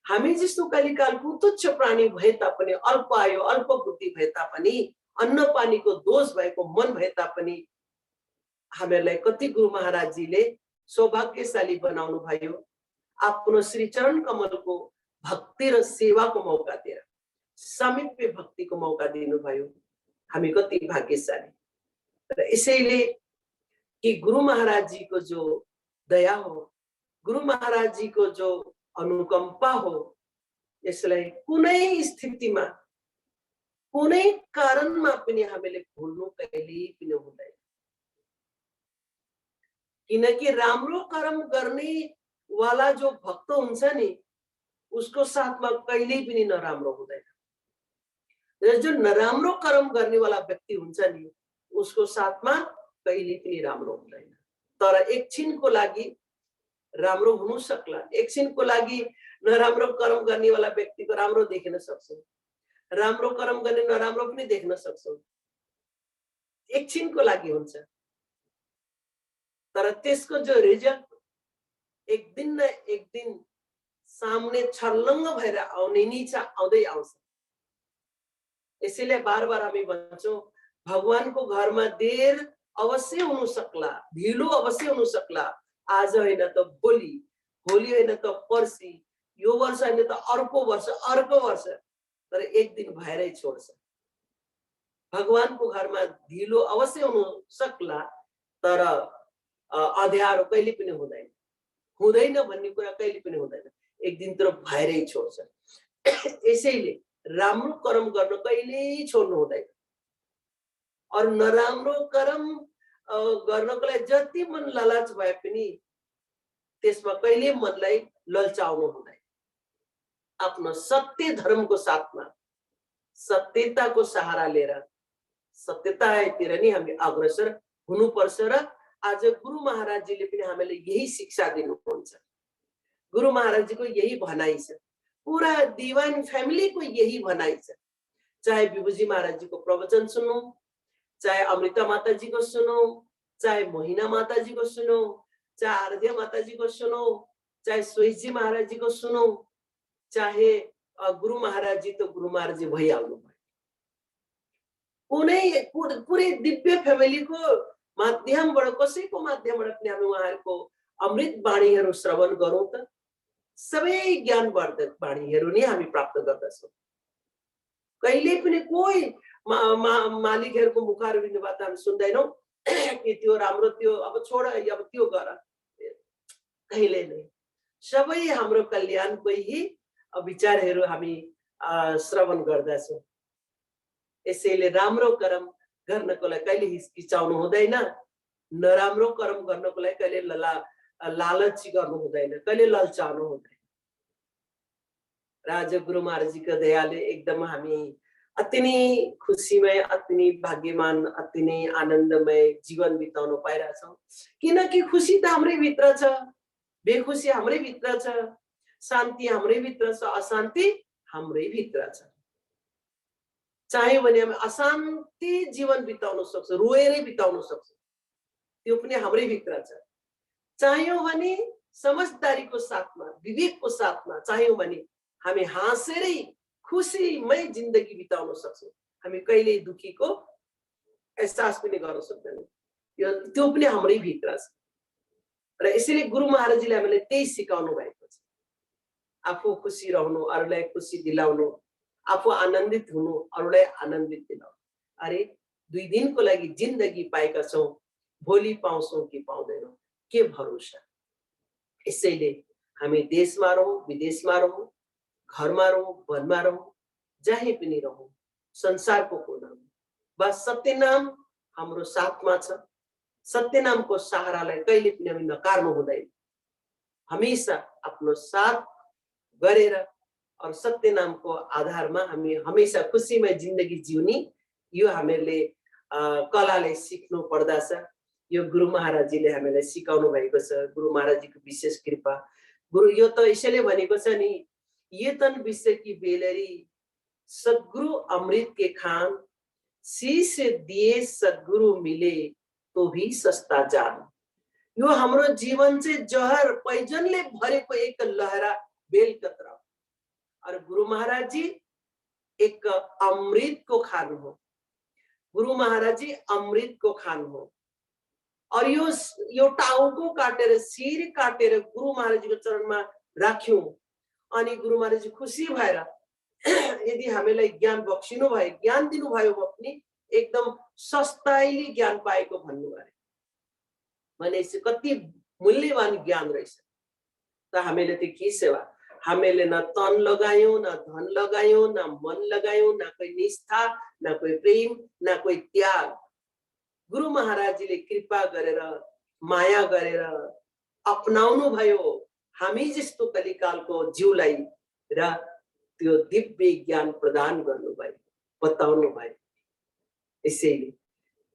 हामी जस्तो कलिकालको तुच्छ प्राणी भए तापनि, अल्प आयु अल्प बुद्धि भए तापनि, अन्न पानीको दोष भएको मन भए तापनि हामीलाई कति गुरु महाराजजीले सौभाग्यशाली बनाउनु भयो। आफ्नो श्री चरण कमलको भक्ति र सेवाको मौका दिएर, सामिप्य भक्तिको मौका दिनुभयो। हामी कति भाग्यशाली। र यसैले कि गुरु महाराजजीको जो दया हो, गुरु महाराजजीको जो अनुकम्पा हो, यसलाई कुनै स्थितिमा कुनै कारणमा पनि हामीले भुल्नु कहिल्यै पनि हुँदैन। किनकि राम्रो कर्म गर्ने वाला जो भक्त हुन्छ नि, उसको साथमा कहिल्यै पनि नराम्रो हुँदैन। र जो नराम्रो कर्म गर्ने वाला व्यक्ति हुन्छ नि, उसको साथमा कहिल्यै पनि राम्रो हुँदैन। तर एकछिनको लागि राम्रो हुनु सक्ला, एकछिनको लागि नराम्रो कर्म गर्ने वाला व्यक्तिको राम्रो देख्न सक्छौं, राम्रो कर्म गर्ने नराम्रो पनि देख्न सक्छौं। एकछिनको लागि हुन्छ, तर त्यसको जो रिजल्ट एक दिन न एक दिन सामने छर्लङ्ग भएर आउने नै छ, आउँदै आउँछ। यसैले बार बार हामी भन्छौं भगवानको घरमा देर अवश्य हुन सक्ला, ढिलो अवश्य हुन सक्ला, आज होइन त भोलि, भोलि होइन त पर्सि, यो वर्ष होइन त अर्को वर्ष, अर्को वर्ष, तर एक दिन भएरै छोड्छ। भगवानको घरमा ढिलो अवश्य हुन सक्ला, तर अँध्यारो कहिले पनि हुँदैन। हुँदैन भन्ने कुरा कहिले पनि हुँदैन, एक दिन तर भएरै छोड्छ। यसैले राम्रो कर्म गर्न कहिल्यै छोड्नु हुँदैन। और नराम्रो कर्म गर्नको लागि जति मन लालच भए पनि त्यसमा कहिले मनलाई ललचाउनु हुँदैन। आफ्नो सत्य धर्मको साथमा, सत्यताको सहारा लिएर सत्यतातिर नै हामी अग्रसर हुनुपर्छ। र आज गुरु महाराजजीले पनि हामीलाई यही शिक्षा दिनुहुन्छ। गुरु महाराजजीको यही भनाइ छ, पूरा दिवान फ्यामिलीको यही भनाइ छ। चाहे विभूजी महाराजजीको प्रवचन सुनौ, चाहे अमृता माताजीको सुनौ, चाहे मोहिना माताजीको सुनौ, चाहे आराध्या माताजीको सुनौ, चाहे सोहिजी महाराजजीको सुनौ, चाहे गुरु महाराजजी त गुरु महाराजजी भइहाल्नु भयो। कुनै पुरै दिव्य फ्यामिलीको माध्यमबाट, कसैको माध्यमबाट पनि हामी उहाँहरूको अमृत बाणीहरू श्रवण गरौँ त सबै ज्ञानवर्धक बाणीहरू नै हामी प्राप्त गर्दछौँ। कहिले पनि कोही मालिकहरूको मुखारविन्दबाट हामी सुन्दैनौँ कि त्यो राम्रो, त्यो अब छोड, अब त्यो गर, कहिले नै। सबै हाम्रो कल्याणको ही विचारहरू हामी श्रवण गर्दछौँ। यसैले राम्रो कर्म गर्नको लागि कहिले हिचकिचाउनु हुँदैन, नराम्रो कर्म गर्नको लागि कहिले लालची गर्नु हुँदैन, कहिले ललचाउनु हुँदैन। राजा गुरु महाराजजीको दयाले एकदम हामी अति नै खुसीमय, अति नै भाग्यमान, अति नै आनन्दमय जीवन बिताउन पाइरहेछौँ। किनकि खुसी त हाम्रै भित्र छ, बेखुसी हाम्रै भित्र छ, शान्ति हाम्रै भित्र छ, अशान्ति हाम्रै भित्र छ। चाह्यो भने हामी अशान्ति जीवन बिताउन सक्छौँ, रोएरै बिताउन सक्छौँ, त्यो पनि हाम्रै भित्र छ। चाह्यौँ भने समझदारीको साथमा, विवेकको साथमा चाह्यौँ भने हामी हाँसेरै खुसीमय जिन्दगी बिताउन सक्छौँ। हामी कहिल्यै दुखीको एहसास पनि गर्न सक्दैनौँ, त्यो पनि हाम्रै भित्र छ। र यसैले गुरु महाराजजीले हामीलाई त्यही सिकाउनु भएको छ। आफू खुसी रहनु, अरूलाई खुसी दिलाउनु, आफू आनन्दित हुनु, अरूलाई आनन्दित दिलाउनु। अरे 2 दिनको लागि जिन्दगी पाएका छौँ, भोलि पाउँछौँ कि पाउँदैनौँ, के भरोसा। यसैले हामी देशमा रहौँ, विदेशमा रहौँ, घरमा रहौँ, वनमा रहौँ, जहीँ पनि रहौँ, संसारको कोनामा बस सत्यनाम हाम्रो साथमा छ। सत्यनामको सहारालाई कहिले पनि हामी नकार्नु हुँदैन। हमेशा आफ्नो साथ गरेर और सत्यनामको आधारमा हामी हमेशा खुसीमय जिन्दगी जिउने यो हामीले कलाले सिक्नु पर्दछ। यो गुरु महाराजजीले हामीलाई सिकाउनु भएको छ। गुरु महाराजजीको विशेष कृपा। गुरु यो त यसैले भनेको छ नि, ये तन विश्व की बेलरी सद्गुरु अमृत के खान, शीश दिए सद्गुरु मिले तो भी सस्ता जान। यो हाम्रो जीवन चाहिँ जहर पैजनले भरेको एक लहरा बेलपत्र और गुरु महाराज जी एक अमृत को खान हो। गुरु महाराज जी अमृत को खान हो और यो टाउको काटेर शिर काटेर गुरु महाराज जी को चरणमा राख्यौं अनि गुरु महाराज जी खुसी भएर यदि हामीलाई ज्ञान बक्सिनु भयो, ज्ञान दिनु भयो भने एकदम सस्ताइली ज्ञान पाएको भन्नुभयो भने कति मूल्यवान ज्ञान रहेछ। त हामीले त के सेवा, हामीले न तन लगायौं, न धन लगायौं, न मन लगायौं, न कोही निष्ठा, न कोही प्रेम, न कोही त्याग। गुरु महाराजजीले कृपा गरेर माया गरेर अपनाउनु भयो हामी जस्तो कलिकालको जीवलाई र त्यो दिव्य ज्ञान प्रदान गर्नुभयो, बताउनु भयो। यसैले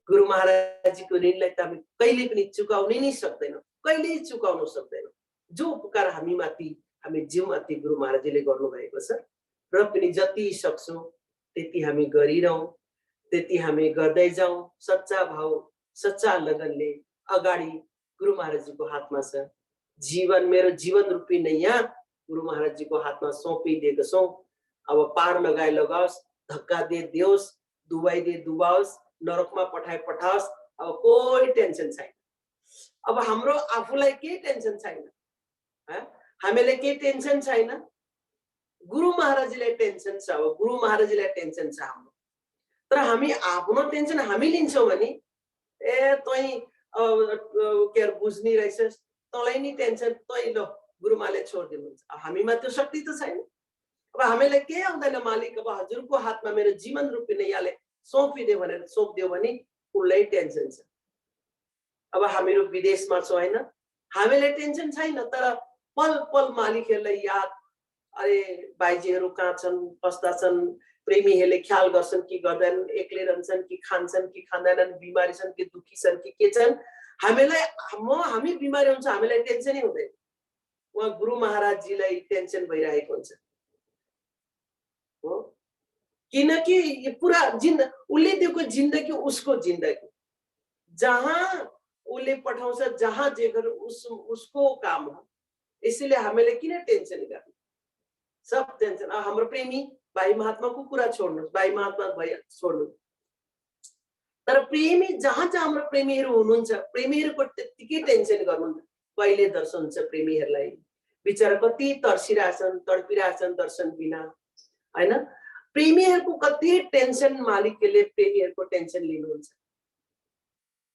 गुरु महाराजजीको ऋणलाई त हामी कहिले पनि चुकाउनै नै सक्दैनौँ, कहिल्यै चुकाउन सक्दैनौँ। जो उपकार हामी माथि, हामी जीवमाथि गुरु महाराजजीले गर्नुभएको छ र पनि जति सक्छौँ त्यति हामी गरिरहौँ, त्यति हामी गर्दै जाउँ। सच्चा भाव, सच्चा लगनले अगाडि गुरु महाराजजीको हातमा छ। जीवन, मेरो जीवन रूपी नैया गुरु महाराजजीको हातमा सौंपिदिएको छौँ। अब पार लगाए लगाओस्, धक्का दे दियोस्, डुबाई दे डुबाओस्, नरकमा पठाए पठाओस्, अब कोही टेन्सन छैन। अब हाम्रो आफूलाई केही टेन्सन छैन, हामीलाई केही टेन्सन छैन। गुरु महाराजजीलाई टेन्सन छ। अब गुरु महाराजजीलाई टेन्सन छ हाम्रो, तर हामी आफ्नो टेन्सन हामी लिन्छौँ भने ए तै के बुझ्नी रहेछस्, तँलाई नि टेन्सन, तै ल गुरुमाले छोडिदिनुहुन्छ। हामीमा त्यो शक्ति त छैन। अब हामीलाई केही आउँदैन, मालिक अब हजुरको हातमा मेरो जीवन रूपी नैयाले सौंपिदियो भनेर सोपिदियो भने उसलाई टेन्सन छ। अब हामीहरू विदेशमा छौँ होइन, हामीलाई टेन्सन छैन, तर पल पल मालिकहरूलाई याद, अरे भाइजीहरू कहाँ छन्, कस्ता छन्, प्रेमीहरूले ख्याल गर्छन् कि गर्दैनन्, एक्लै रहन्छन् कि खान्छन् कि खाँदैनन्, बिमारी छन् कि दुखी छन् कि के छन्। हामी बिमारी हुन्छ, हामीलाई टेन्सनै हुँदैन। उहाँ गुरु महाराजजीलाई टेन्सन भइरहेको हुन्छ हो, किनकि यो पुरा उसले दिएको जिन्दगी उसको जिन्दगी, जहाँ उसले पठाउँछ, जहाँ जे गर्नु उसको काम हो। यसैले हामीले किन टेन्सन गर्नु, सब टेन्सन। हाम्रो प्रेमी भाइ महात्माको कुरा छोड्नुहोस्, भाइ महात्मा भइ छोड्नु, तर प्रेमी जहाँ जहाँ हाम्रो प्रेमीहरू हुनुहुन्छ, प्रेमीहरूको त्यतिकै टेन्सन गर्नुहुन्छ। कहिले दर्शन हुन्छ प्रेमीहरूलाई, बिचरा कति तर्सिरहेछन्, तडपिरहेछन् दर्शन बिना होइन। प्रेमीहरूको कति टेन्सन मालिकले प्रेमीहरूको टेन्सन लिनुहुन्छ।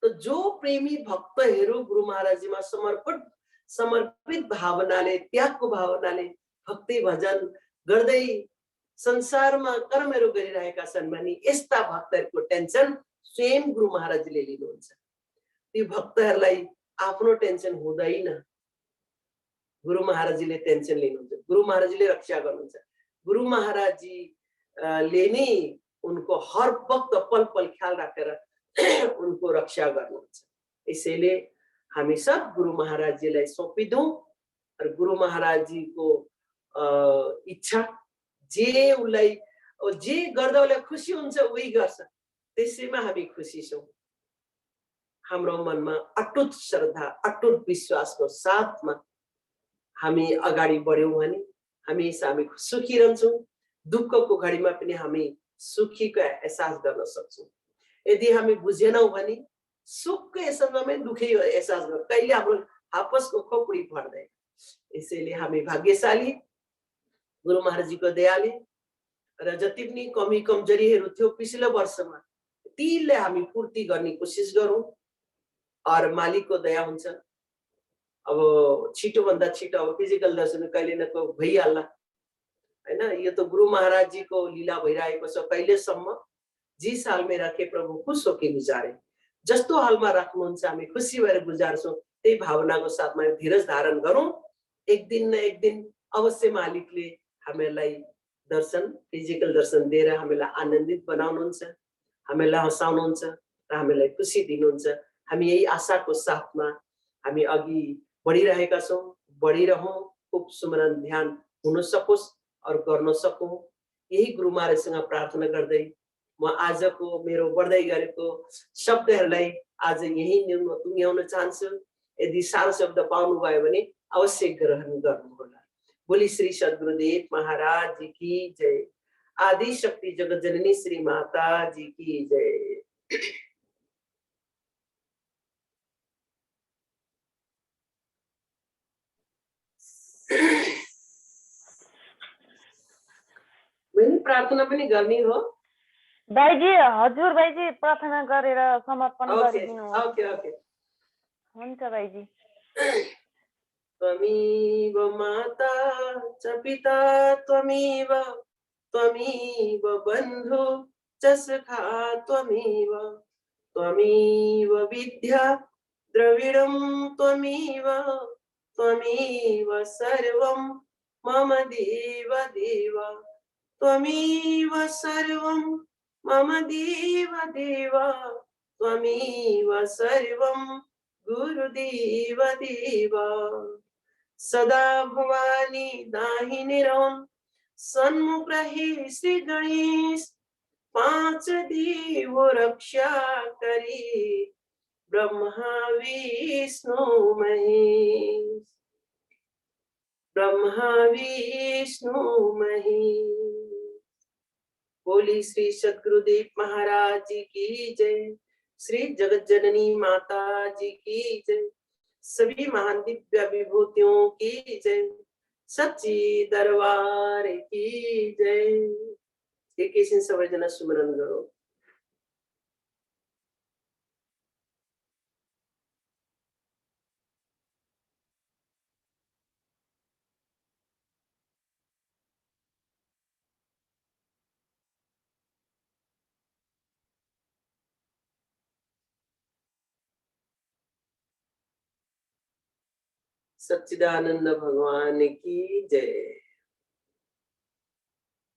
तो जो प्रेमी भक्तहरू गुरु महाराजजीमा समर्पित भावनाले, त्यागको भावनाले भक्ति भजन गर्दै संसारमा कर्महरू गरिरहेका छन् भने यस्ता भक्तहरूको टेन्सन स्वयं गुरु महाराजजीले लिनुहुन्छ। ती भक्तहरूलाई आफ्नो टेन्सन हुँदैन, गुरु महाराजजीले टेन्सन लिनुहुन्छ, गुरु महाराजजीले रक्षा गर्नुहुन्छ। गुरु महाराजजीले नै उनको हर वक्त पल पल ख्याल राखेर उनको रक्षा गर्नुहुन्छ। यसैले हामी सब गुरु महाराजजीलाई सौंपिदौँ र गुरु महाराजजीको इच्छा जे उसलाई जे गर्दा उसलाई खुसी हुन्छ उही गर्छ, त्यसैमा हामी खुसी छौँ। हाम्रो मनमा अटुट श्रद्धा, अटुट विश्वासको साथमा हामी अगाडि बढ्यौँ भने हमेशा हामी सुखी रहन्छौँ। दुःखको घडीमा पनि हामी सुखीको एहसास गर्न सक्छौँ। यदि हामी बुझेनौँ भने सुखको एहसासमा पनि दुःखै एहसास गर्छौँ, कहिले हाम्रो आपसको खोपडी पर्दैन। यसैले हामी भाग्यशाली गुरु महाराजजीको दयाले र जति पनि कमी कमजोरीहरू थियो पिछले वर्षमा तीलाई हामी पूर्ति गर्ने कोसिस गरौँ और मालिकको दया हुन्छ। अब छिटो भन्दा छिटो अब फिजिकल दर्शन कहिले न कहिले भइहाल्ला होइन। यो त गुरु महाराजजीको लीला भइरहेको छ कहिलेसम्म, जी साल में राखे प्रभु खुश होके गुजारे जस्तो हालमा राख्नुहुन्छ हामी खुसी भएर गुजार्छौं त्यही भावनाको साथमा धीरज धारण गरौं एक दिन न एक दिन अवश्य मालिकले हामीलाई दर्शन फिजिकल दर्शन दिएर हामीलाई आनन्दित बनाउनुहुन्छ हामीलाई हँसाउनुहुन्छ र हामीलाई खुसी दिनुहुन्छ हामी यही आशाको साथमा हामी अघि बढिरहेका छौं बढिरहौं खूब सुमरन ध्यान हुन सकोस् और गर्न सकौं यही गुरु महाराजसँग प्रार्थना गर्दै म आजको मेरो बढ्दै गरेको शब्दहरूलाई आज यही टुङ्ग्याउन चाहन्छु यदि सारो शब्द पाउनु भयो भने अवश्य ग्रहण गर्नुहोला बोली श्री सद्गुरुदेव महाराज जी की जय आदि शक्ति जगत जननी श्री माता जी की जय मैंने प्रार्थना पनि गर्ने हो भाइजी हजुर भाइजी प्रार्थना गरेर समर्पण गरिदिनु ओके ओके हुन्छ भाइजी त्वमेव माता च पिता त्वमेव त्वमेव बन्धु च सखा त्वमेव त्वमेव विद्या द्रविडं त्वमेव त्वमेव सर्वं मम देव देव त्वमेव सर्वं मम देव देव त्वमेव सर्वं गुरुदेव देव सदा भवानी दाहिने रहुन् सन्मुख रहे श्री गणेश पांच देव रक्षा करे ब्रह्मा विष्णु महेश ब्रह्मा विष्णु महेश बोली श्री सद्गुरुदेव महाराज जी की जय श्री जगत जननी माता जी की जय सभी महान दिव्य विभूतियों की जय सच्ची दरबार की जय एकैछिन सबैजना सुमरन गरौँ सच्चिदानंद भगवान की जय